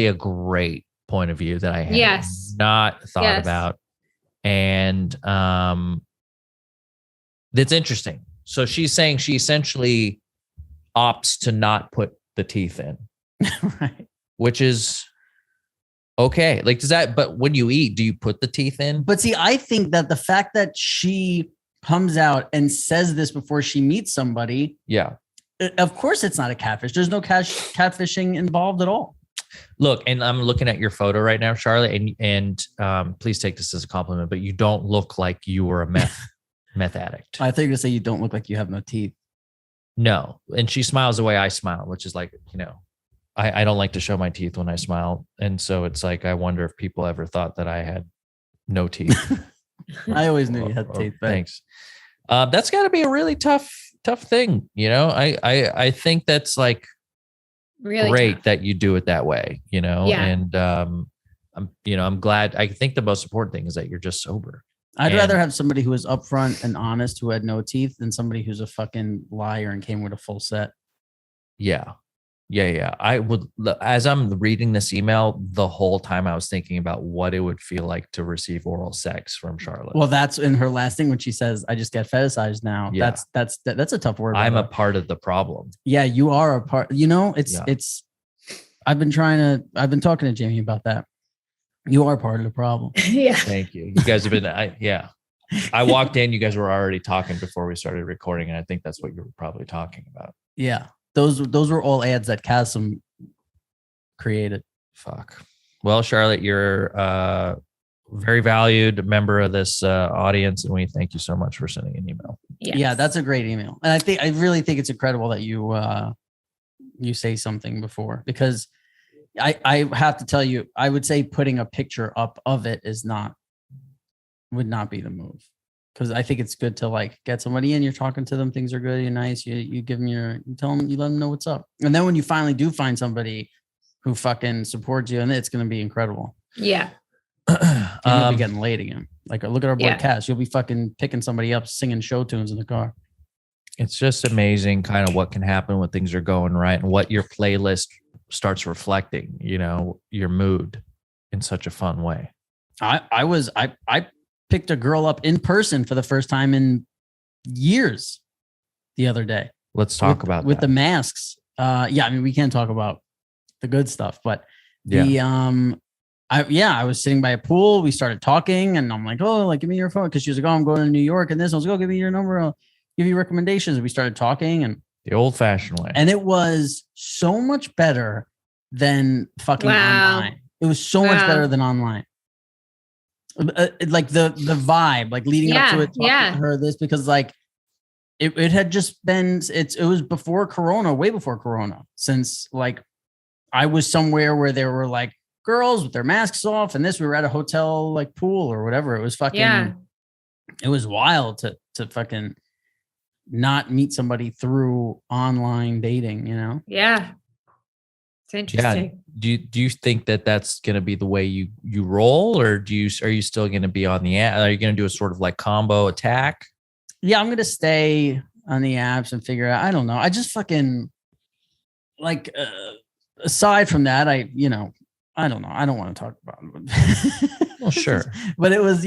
a great point of view that I had not thought about. And that's interesting. So she's saying she essentially opts to not put the teeth in. Right. Which is okay. Like, does that, but when you eat, do you put the teeth in? But see, I think that the fact that she comes out and says this before she meets somebody. Yeah. Of course it's not a catfish. There's no catfishing involved at all. Look, and I'm looking at your photo right now, Charlotte, and please take this as a compliment, but you don't look like you were a meth addict. I thought you were going to say you don't look like you have no teeth. No. And she smiles the way I smile, which is like, I don't like to show my teeth when I smile. And so it's like, I wonder if people ever thought that I had no teeth. I always knew you had teeth. Thanks. That's got to be a really tough thing. I think that's like really great tough that you do it that way, Yeah. And I'm glad. I think the most important thing is that you're just sober. I'd rather have somebody who was upfront and honest who had no teeth than somebody who's a fucking liar and came with a full set. Yeah. Yeah. I would, as I'm reading this email, the whole time I was thinking about what it would feel like to receive oral sex from Charlotte. Well, that's in her last thing when she says, I just get fetishized now. Yeah. That's a tough word. I'm a part of the problem. Yeah, you are a part. I've been talking to Jamie about that. You are part of the problem. Yeah. Thank you. You guys have been, I walked in, you guys were already talking before we started recording. And I think that's what you were probably talking about. Yeah. Those were all ads that Chasm created. Fuck. Well, Charlotte, you're a very valued member of this audience, and we thank you so much for sending an email. Yes. Yeah, that's a great email, and I really think it's incredible that you say something before, because I have to tell you, I would say putting a picture up of it would not be the move. Because I think it's good to like get somebody in, you're talking to them, things are good, you're nice, you give them you tell them, you let them know what's up. And then when you finally do find somebody who fucking supports you, and it's going to be incredible. Yeah. You'll be getting laid again. Like, look at our boy Cass. You'll be fucking picking somebody up, singing show tunes in the car. It's just amazing kind of what can happen when things are going right and what your playlist starts reflecting, your mood in such a fun way. I picked a girl up in person for the first time in years the other day. Let's talk about with that. the masks. I mean, we can't talk about the good stuff, but I was sitting by a pool. We started talking and I'm like, oh, like, give me your phone. Cause she was like, oh, I'm going to New York and this. I was like, oh, give me your number. I'll give you recommendations. And we started talking and the old fashioned way. And it was so much better than fucking online. It was so much better than online. Like the vibe, like leading up to it, talking to her, this, because like it had just been, it was before Corona, way before Corona, since like I was somewhere where there were like girls with their masks off and this, we were at a hotel like pool or whatever. It was fucking, it was wild to fucking not meet somebody through online dating, you know? Yeah. It's interesting. Yeah. Do you think that that's going to be the way you roll, or are you still going to be on the app? Are you going to do a sort of like combo attack? Yeah, I'm going to stay on the apps and figure out, I don't know. I just fucking like, aside from that, I don't know. I don't want to talk about it. Well, sure. But it was,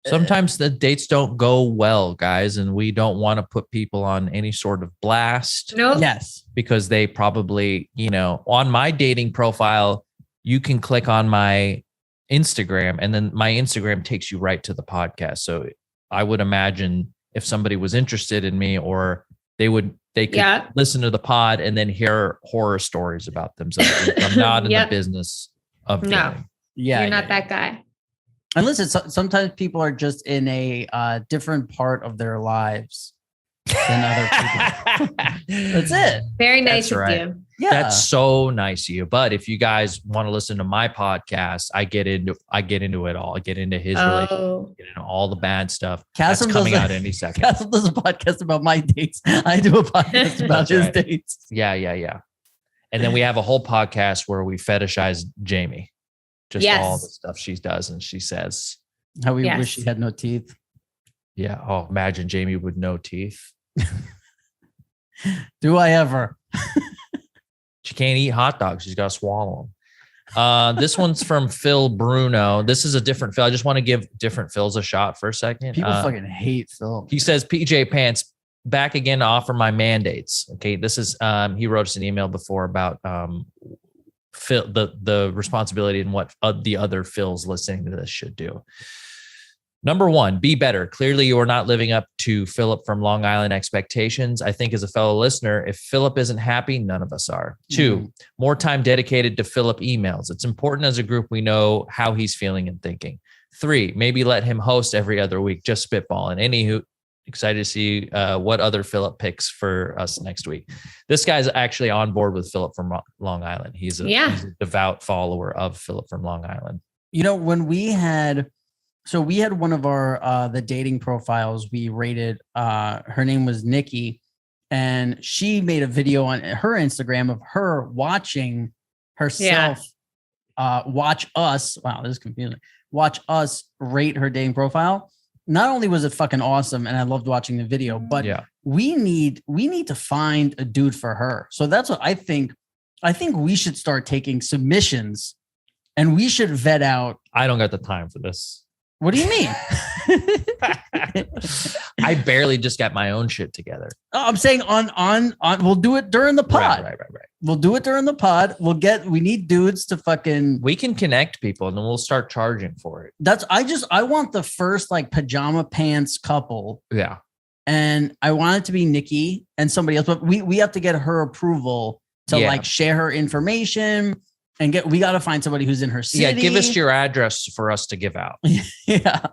sometimes the dates don't go well, guys, and we don't want to put people on any sort of blast. Nope. Yes. Because they probably, on my dating profile, you can click on my Instagram and then my Instagram takes you right to the podcast. So I would imagine if somebody was interested in me, or they could listen to the pod and then hear horror stories about themselves. I'm not in the business of dating. Yeah. You're not that guy. And listen, sometimes people are just in a different part of their lives than other people. That's it. Very nice of you. Yeah. That's so nice of you. But if you guys want to listen to my podcast, I get into it all. I get into his relationship, get into all the bad stuff. That's coming out any second. Castle does a podcast about my dates. I do a podcast about his dates. Yeah. And then we have a whole podcast where we fetishize Jamie. Just all the stuff she does and she says. How we wish she had no teeth. Yeah. Oh, imagine Jamie with no teeth. Do I ever? She can't eat hot dogs. She's got to swallow them. This one's from Phil Bruno. This is a different Phil. I just want to give different Phils a shot for a second. People fucking hate Phil. He says, PJ Pants, back again to offer my mandates. Okay. This is, he wrote us an email before about, Phil, the responsibility and what the other Phils listening to this should do. Number one, be better. Clearly, you are not living up to Philip from Long Island expectations. I think as a fellow listener, if Philip isn't happy, none of us are. Two, more time dedicated to Philip emails. It's important as a group we know how he's feeling and thinking. Three, maybe let him host every other week, just spitballing. Anywho, excited to see what other Philip picks for us next week. This guy's actually on board with Philip from Long Island. He's a devout follower of Philip from Long Island. When we had one of our the dating profiles we rated, her name was Nikki, and she made a video on her Instagram of her watching herself watch us. Wow, this is confusing. Watch us rate her dating profile. Not only was it fucking awesome and I loved watching the video, but we need to find a dude for her. So that's what I think. I think we should start taking submissions and we should vet out. I don't got the time for this. What do you mean? I barely just got my own shit together. I'm saying on we'll do it during the pod. Right. We'll do it during the pod. We need dudes to fucking. We can connect people and then we'll start charging for it. I want the first like pajama pants couple. Yeah. And I want it to be Nikki and somebody else, but we have to get her approval to like share her information and we got to find somebody who's in her city. Yeah. Give us your address for us to give out. Yeah.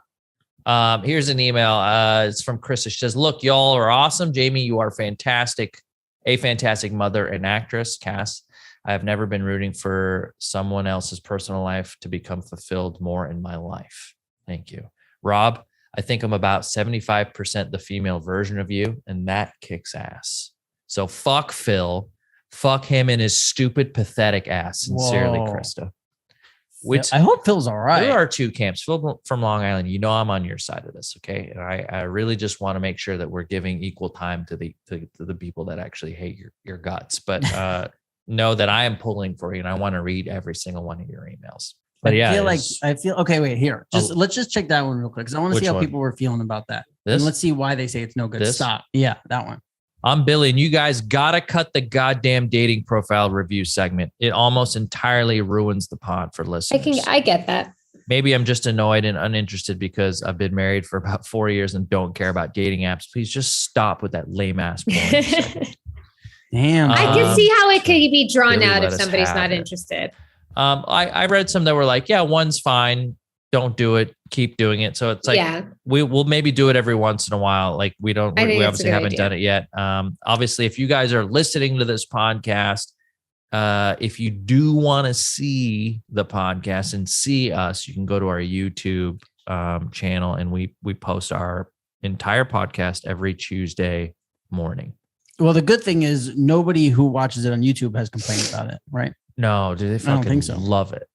Here's an email. It's from Chris. She says, look, y'all are awesome. Jamie, you are fantastic. A fantastic mother and actress. Cass, I have never been rooting for someone else's personal life to become fulfilled more in my life. Thank you. Rob, I think I'm about 75% the female version of you, and that kicks ass. So fuck Phil. Fuck him and his stupid, pathetic ass. Sincerely, Krista. Which I hope Phil's all right. There are two camps. Phil from Long Island, I'm on your side of this, okay? And I really just want to make sure that we're giving equal time to the people that actually hate your guts. But know that I am pulling for you, and I want to read every single one of your emails. But I feel okay. Wait, here. Let's just check that one real quick because I want to see how people were feeling about that. And let's see why they say it's no good. Stop. Yeah, that one. I'm Billy, and you guys gotta cut the goddamn dating profile review segment. It almost entirely ruins the pod for listeners. I get that. Maybe I'm just annoyed and uninterested because I've been married for about 4 years and don't care about dating apps. Please just stop with that lame ass segment. Damn. I can see how it could be drawn out if somebody's not interested. I read some that were like, yeah, one's fine. Don't do it. Keep doing it. So it's like, we'll maybe do it every once in a while. Like we obviously haven't done it yet. Obviously, if you guys are listening to this podcast, if you do want to see the podcast and see us, you can go to our YouTube channel, and we post our entire podcast every Tuesday morning. Well, the good thing is nobody who watches it on YouTube has complained about it, right? No, do they fucking I don't think so. Love it.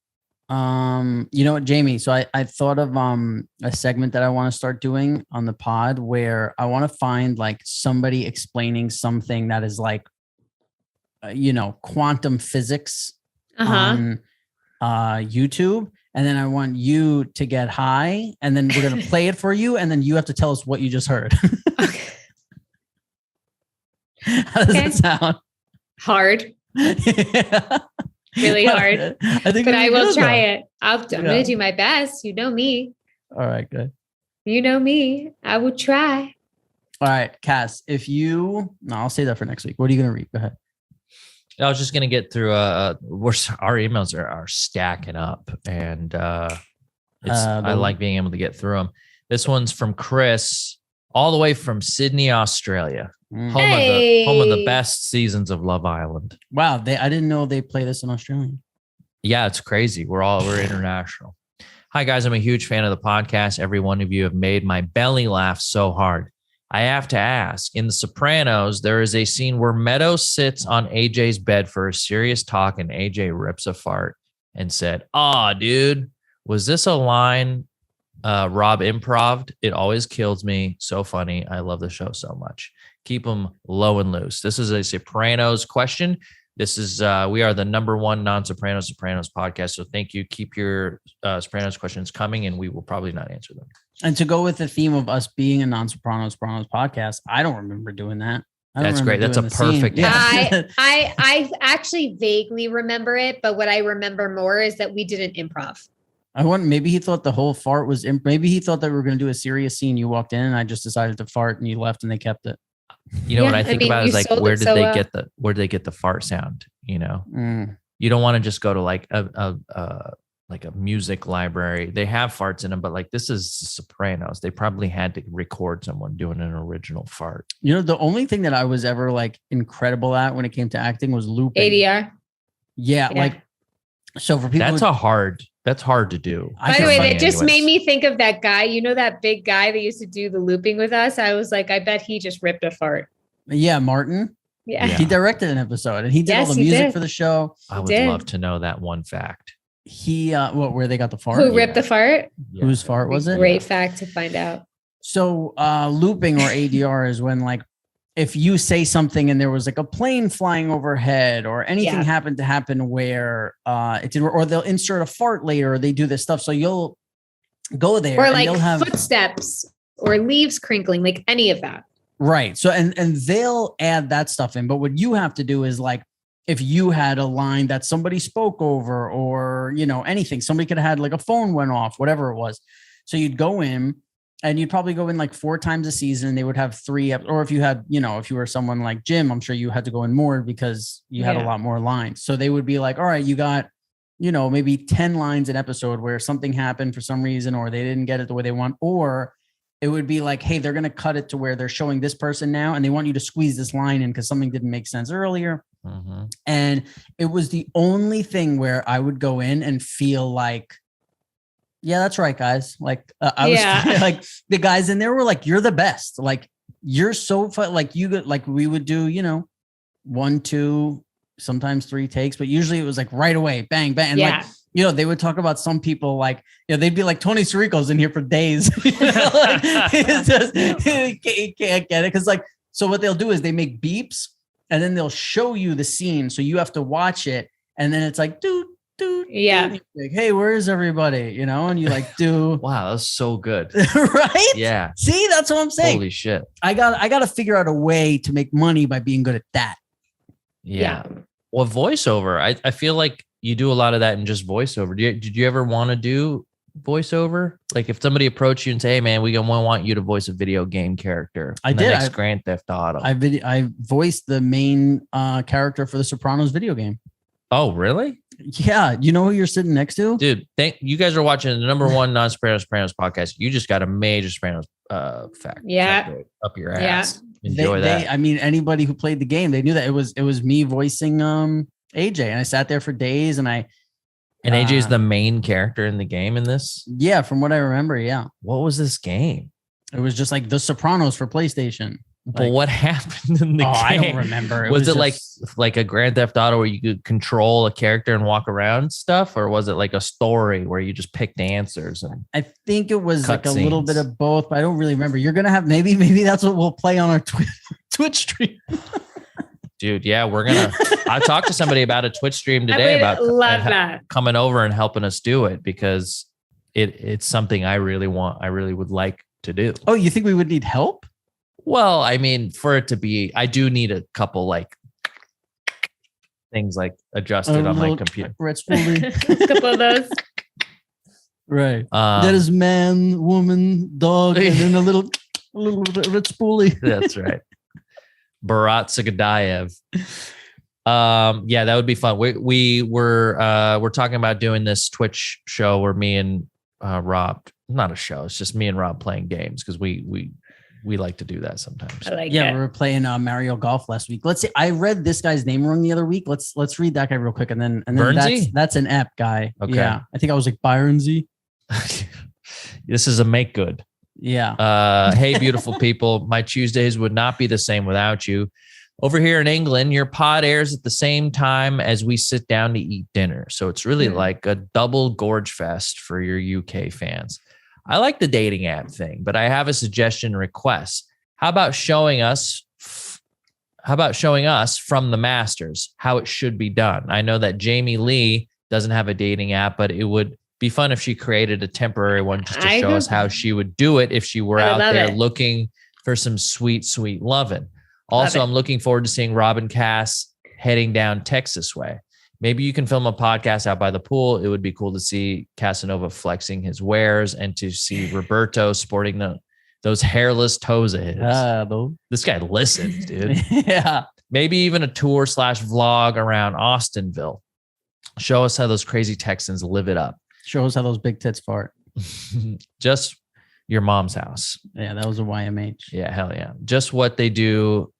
You know what, Jamie? So I thought of a segment that I want to start doing on the pod where I want to find like somebody explaining something that is like, quantum physics on YouTube. And then I want you to get high, and then we're going to play it for you. And then you have to tell us what you just heard. Okay. How does that sound? Hard. Yeah. Really hard. I will try it. I'm going to do my best. You know me. All right, good. You know me. I will try. All right, Cass, I'll say that for next week. What are you going to read? Go ahead. I was just going to get through our emails are stacking up, and I like being able to get through them. This one's from Chris, all the way from Sydney, Australia. Home of the best seasons of Love Island. Wow, I didn't know they play this in Australia. Yeah, it's crazy. We're international. Hi guys, I'm a huge fan of the podcast. Every one of you have made my belly laugh so hard. I have to ask, in The Sopranos, there is a scene where Meadows sits on AJ's bed for a serious talk, and AJ rips a fart and said, "Aw, dude, was this a line Rob improv'd? It always kills me. So funny. I love the show so much. Keep them low and loose." This is a Sopranos question. This is we are the number one non-Sopranos podcast. So thank you. Keep your Sopranos questions coming, and we will probably not answer them. And to go with the theme of us being a non-Sopranos podcast, I don't remember doing that. That's great. That's a perfect. Yeah. I actually vaguely remember it, but what I remember more is that we didn't improv. Maybe he thought the whole fart was. Maybe he thought that we were going to do a serious scene. You walked in, and I just decided to fart, and you left, and they kept it. You know what I think about is like, where did they get the fart sound? You don't want to just go to like a music library. They have farts in them, but like this is Sopranos. They probably had to record someone doing an original fart. The only thing that I was ever like incredible at when it came to acting was looping. ADR. Yeah. Like, so for people, that's hard to do. By the way, that just made me think of that guy. That big guy that used to do the looping with us. I was like, I bet he just ripped a fart. Yeah, Martin. Yeah. He directed an episode, and he did all the music for the show. I would love to know that one fact. He where they got the fart? Who ripped the fart? Yeah. Whose fart was it? Great fact to find out. So looping or ADR is when like if you say something and there was like a plane flying overhead or anything happened to happen where it did, or they'll insert a fart later, or they do this stuff. So you'll go there or like footsteps or leaves crinkling, like any of that. Right. So and they'll add that stuff in. But what you have to do is like if you had a line that somebody spoke over or anything, somebody could have had like a phone went off, whatever it was. So you'd go in. And you'd probably go in like 4 times a season. They would have 3, or if you had, if you were someone like Jim, I'm sure you had to go in more because you had a lot more lines. So they would be like, all right, you got, maybe 10 lines an episode where something happened for some reason, or they didn't get it the way they want. Or it would be like, hey, they're going to cut it to where they're showing this person now, and they want you to squeeze this line in because something didn't make sense earlier. Mm-hmm. And it was the only thing where I would go in and feel like, yeah, that's right, guys. Like I was like the guys in there were like, you're the best. Like you're so fun. Like we would do, 1, 2, sometimes 3 takes, but usually it was like right away, bang, bang. And like, they would talk about some people like, they'd be like Tony Sirico's in here for days. It's just, you can't get it. Cause like, so what they'll do is they make beeps and then they'll show you the scene. So you have to watch it. And then it's like, dude. Yeah. Like, hey, where is everybody? You know, and you like do. Wow, that's so good. Right? Yeah. See, that's what I'm saying. Holy shit. I got to figure out a way to make money by being good at that. Yeah. Well, voiceover, I feel like you do a lot of that in just voiceover. Did you ever want to do voiceover? Like if somebody approached you and say, hey man, we want you to voice a video game character. I did. Next Grand Theft Auto. I voiced the main character for the Sopranos video game. Oh, really? Yeah. You know who you're sitting next to? Dude, you guys are watching the number one non-Sopranos podcast. You just got a major Sopranos fact. Yeah. Up your ass. Yeah. Enjoy that. I mean, anybody who played the game, they knew that it was me voicing AJ, and I sat there for days and AJ is the main character in the game in this? Yeah, from what I remember, yeah. What was this game? It was just like The Sopranos for PlayStation. But what happened in the game? I don't remember. Was it like a Grand Theft Auto where you could control a character and walk around stuff? Or was it like a story where you just picked answers? And I think it was like a little bit of both, but I don't really remember. You're going to have maybe that's what we'll play on our Twitch stream. Dude, yeah, I talked to somebody about a Twitch stream today about coming over and helping us do it because it's something I really would like to do. Oh, you think we would need help? Well, I mean, for it to be, I do need a couple like things like adjusted on my computer. A couple of those. Right. That is man, woman, dog, and then a little red spoolie. That's right. Bharat Sagadayev. Yeah, that would be fun. We're talking about doing this Twitch show where me and Rob, not a show, it's just me and Rob playing games because we like to do that sometimes. I like we it. were playing Mario Golf last week. Let's see. I read this guy's name wrong the other week. Let's read that guy real quick, and then that's an ep guy. Okay. Yeah, I think I was like Byron Z. This is a make good. Yeah. Hey, beautiful people. My Tuesdays would not be the same without you. Over here in England, your pod airs at the same time as we sit down to eat dinner. So it's really like a double gorge fest for your UK fans. I like the dating app thing, but I have a suggestion request. How about showing us from the masters how it should be done? I know that Jamie-Lynn doesn't have a dating app, but it would be fun if she created a temporary one just to show us how she would do it if she were out there looking for some sweet, sweet loving. Also, I'm looking forward to seeing Robin Cass heading down Texas way. Maybe you can film a podcast out by the pool. It would be cool to see Casanova flexing his wares and to see Roberto sporting those hairless toes of his. This guy listens, dude. Yeah. Maybe even a tour / vlog around Austinville. Show us how those crazy Texans live it up. Show us how those big tits fart. Just your mom's house. Yeah, that was a YMH. Yeah, hell yeah. Just what they do.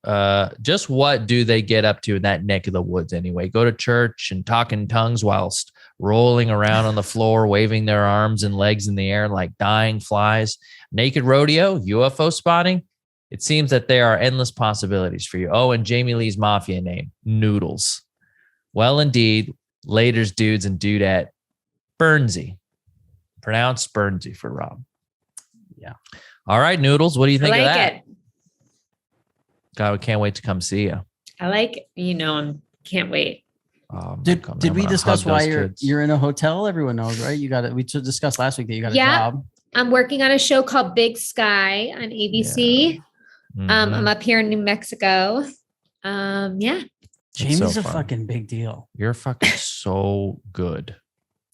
Just what do they get up to in that neck of the woods anyway? Go to church and talk in tongues whilst rolling around on the floor, waving their arms and legs in the air like dying flies. Naked rodeo, UFO spotting. It seems that there are endless possibilities for you. Oh, and Jamie-Lynn's mafia name, Noodles. Well, indeed, Later's dudes and dudette. Bernsey. Pronounced Bernsey for Rob. Yeah. All right, Noodles. What do you think of that? It. God, we can't wait to come see you. I like it. Can't wait. Did we discuss why you're in a hotel? Everyone knows, right? We discussed last week that you got a job. I'm working on a show called Big Sky on ABC. Yeah. Mm-hmm. I'm up here in New Mexico. Yeah. Jamie's a fucking big deal. You're fucking so good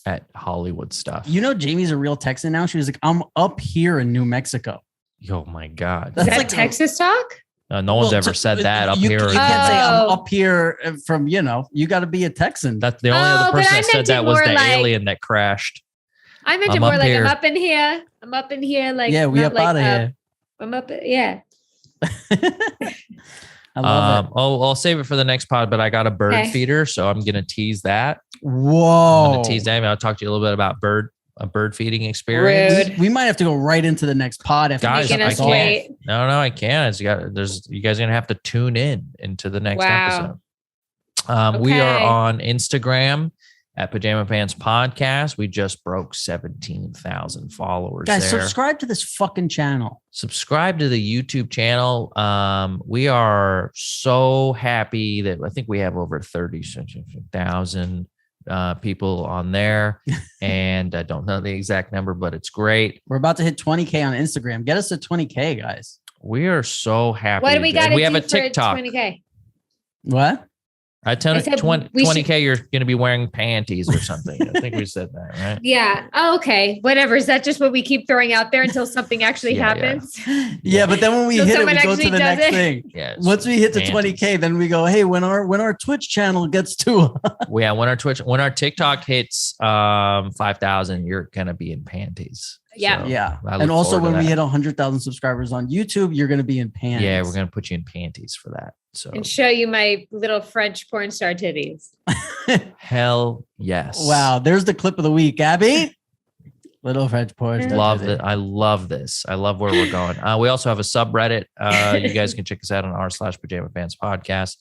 at Hollywood stuff. Jamie's a real Texan now. She was like, I'm up here in New Mexico. Oh my God. Is that like Texas talk? No one's ever said that up here. You can't say I'm up here from, you got to be a Texan. That's the only other person that said that was the alien that crashed. I meant it more like I'm up in here. I'm up in here. Like, yeah, we up out of here. I'm up. Yeah. I love it. I'll save it for the next pod, but I got a bird feeder, so I'm going to tease that. Whoa. I'm going to tease that. I'll talk to you a little bit about a bird feeding experience. Rude. We might have to go right into the next pod. Guys, I can't. No, I can't. You guys are going to have to tune into the next episode. We are on Instagram at Pajama Pants Podcast. We just broke 17,000 followers. Guys, subscribe to this fucking channel. Subscribe to the YouTube channel. We are so happy that I think we have over 30,000 people on there. And I don't know the exact number, but it's great. We're about to hit 20K on Instagram. Get us to 20K, guys. We are so happy. What do we got? We have a TikTok. 20K. What? I tell you, 20K, you're going to be wearing panties or something. I think we said that, right? Yeah. Oh, okay. Whatever. Is that just what we keep throwing out there until something actually happens? Yeah, but then when we hit it, we go to the next thing. Yeah, once we hit the 20K, then we go, hey, when our Twitch channel gets to when our TikTok hits 5,000, you're going to be in panties. Yeah. So yeah. And also when we hit 100,000 subscribers on YouTube, you're going to be in panties. Yeah, we're going to put you in panties for that. So and show you my little French porn star titties. Hell yes. Wow. There's the clip of the week, Abby. Little French porn. Love it. I love this. I love where we're going. We also have a subreddit. You guys can check us out on r/Pajama Fans Podcast.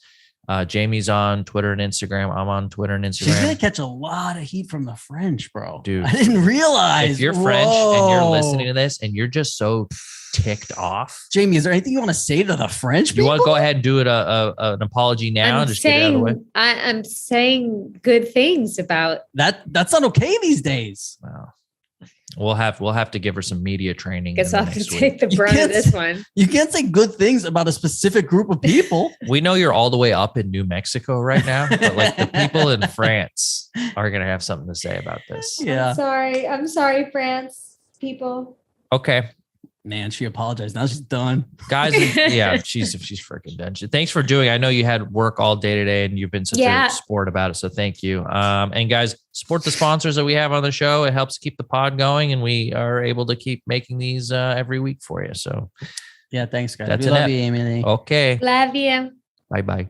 Jamie's on Twitter and Instagram. I'm on Twitter and Instagram. She's gonna catch a lot of heat from the French, bro. Dude, I didn't realize. If you're French and you're listening to this and you're just so ticked off, Jamie, is there anything you want to say to the French people? You want to go ahead and do it an apology now? Get it out of the way. I'm saying good things about that. That's not okay these days. Wow. We'll have to give her some media training. Guess I'll have to take the brunt of this one. You can't say good things about a specific group of people. We know you're all the way up in New Mexico right now, but like the people in France are going to have something to say about this. Yeah. I'm sorry, France people. Okay. Man, she apologized. Now she's done. Guys, yeah, she's freaking done. Thanks for doing. I know you had work all day today and you've been such a sport about it. So thank you. And guys, support the sponsors that we have on the show. It helps keep the pod going and we are able to keep making these every week for you. So yeah, thanks guys. That's we love you, Amy. Okay. Love you. Bye-bye.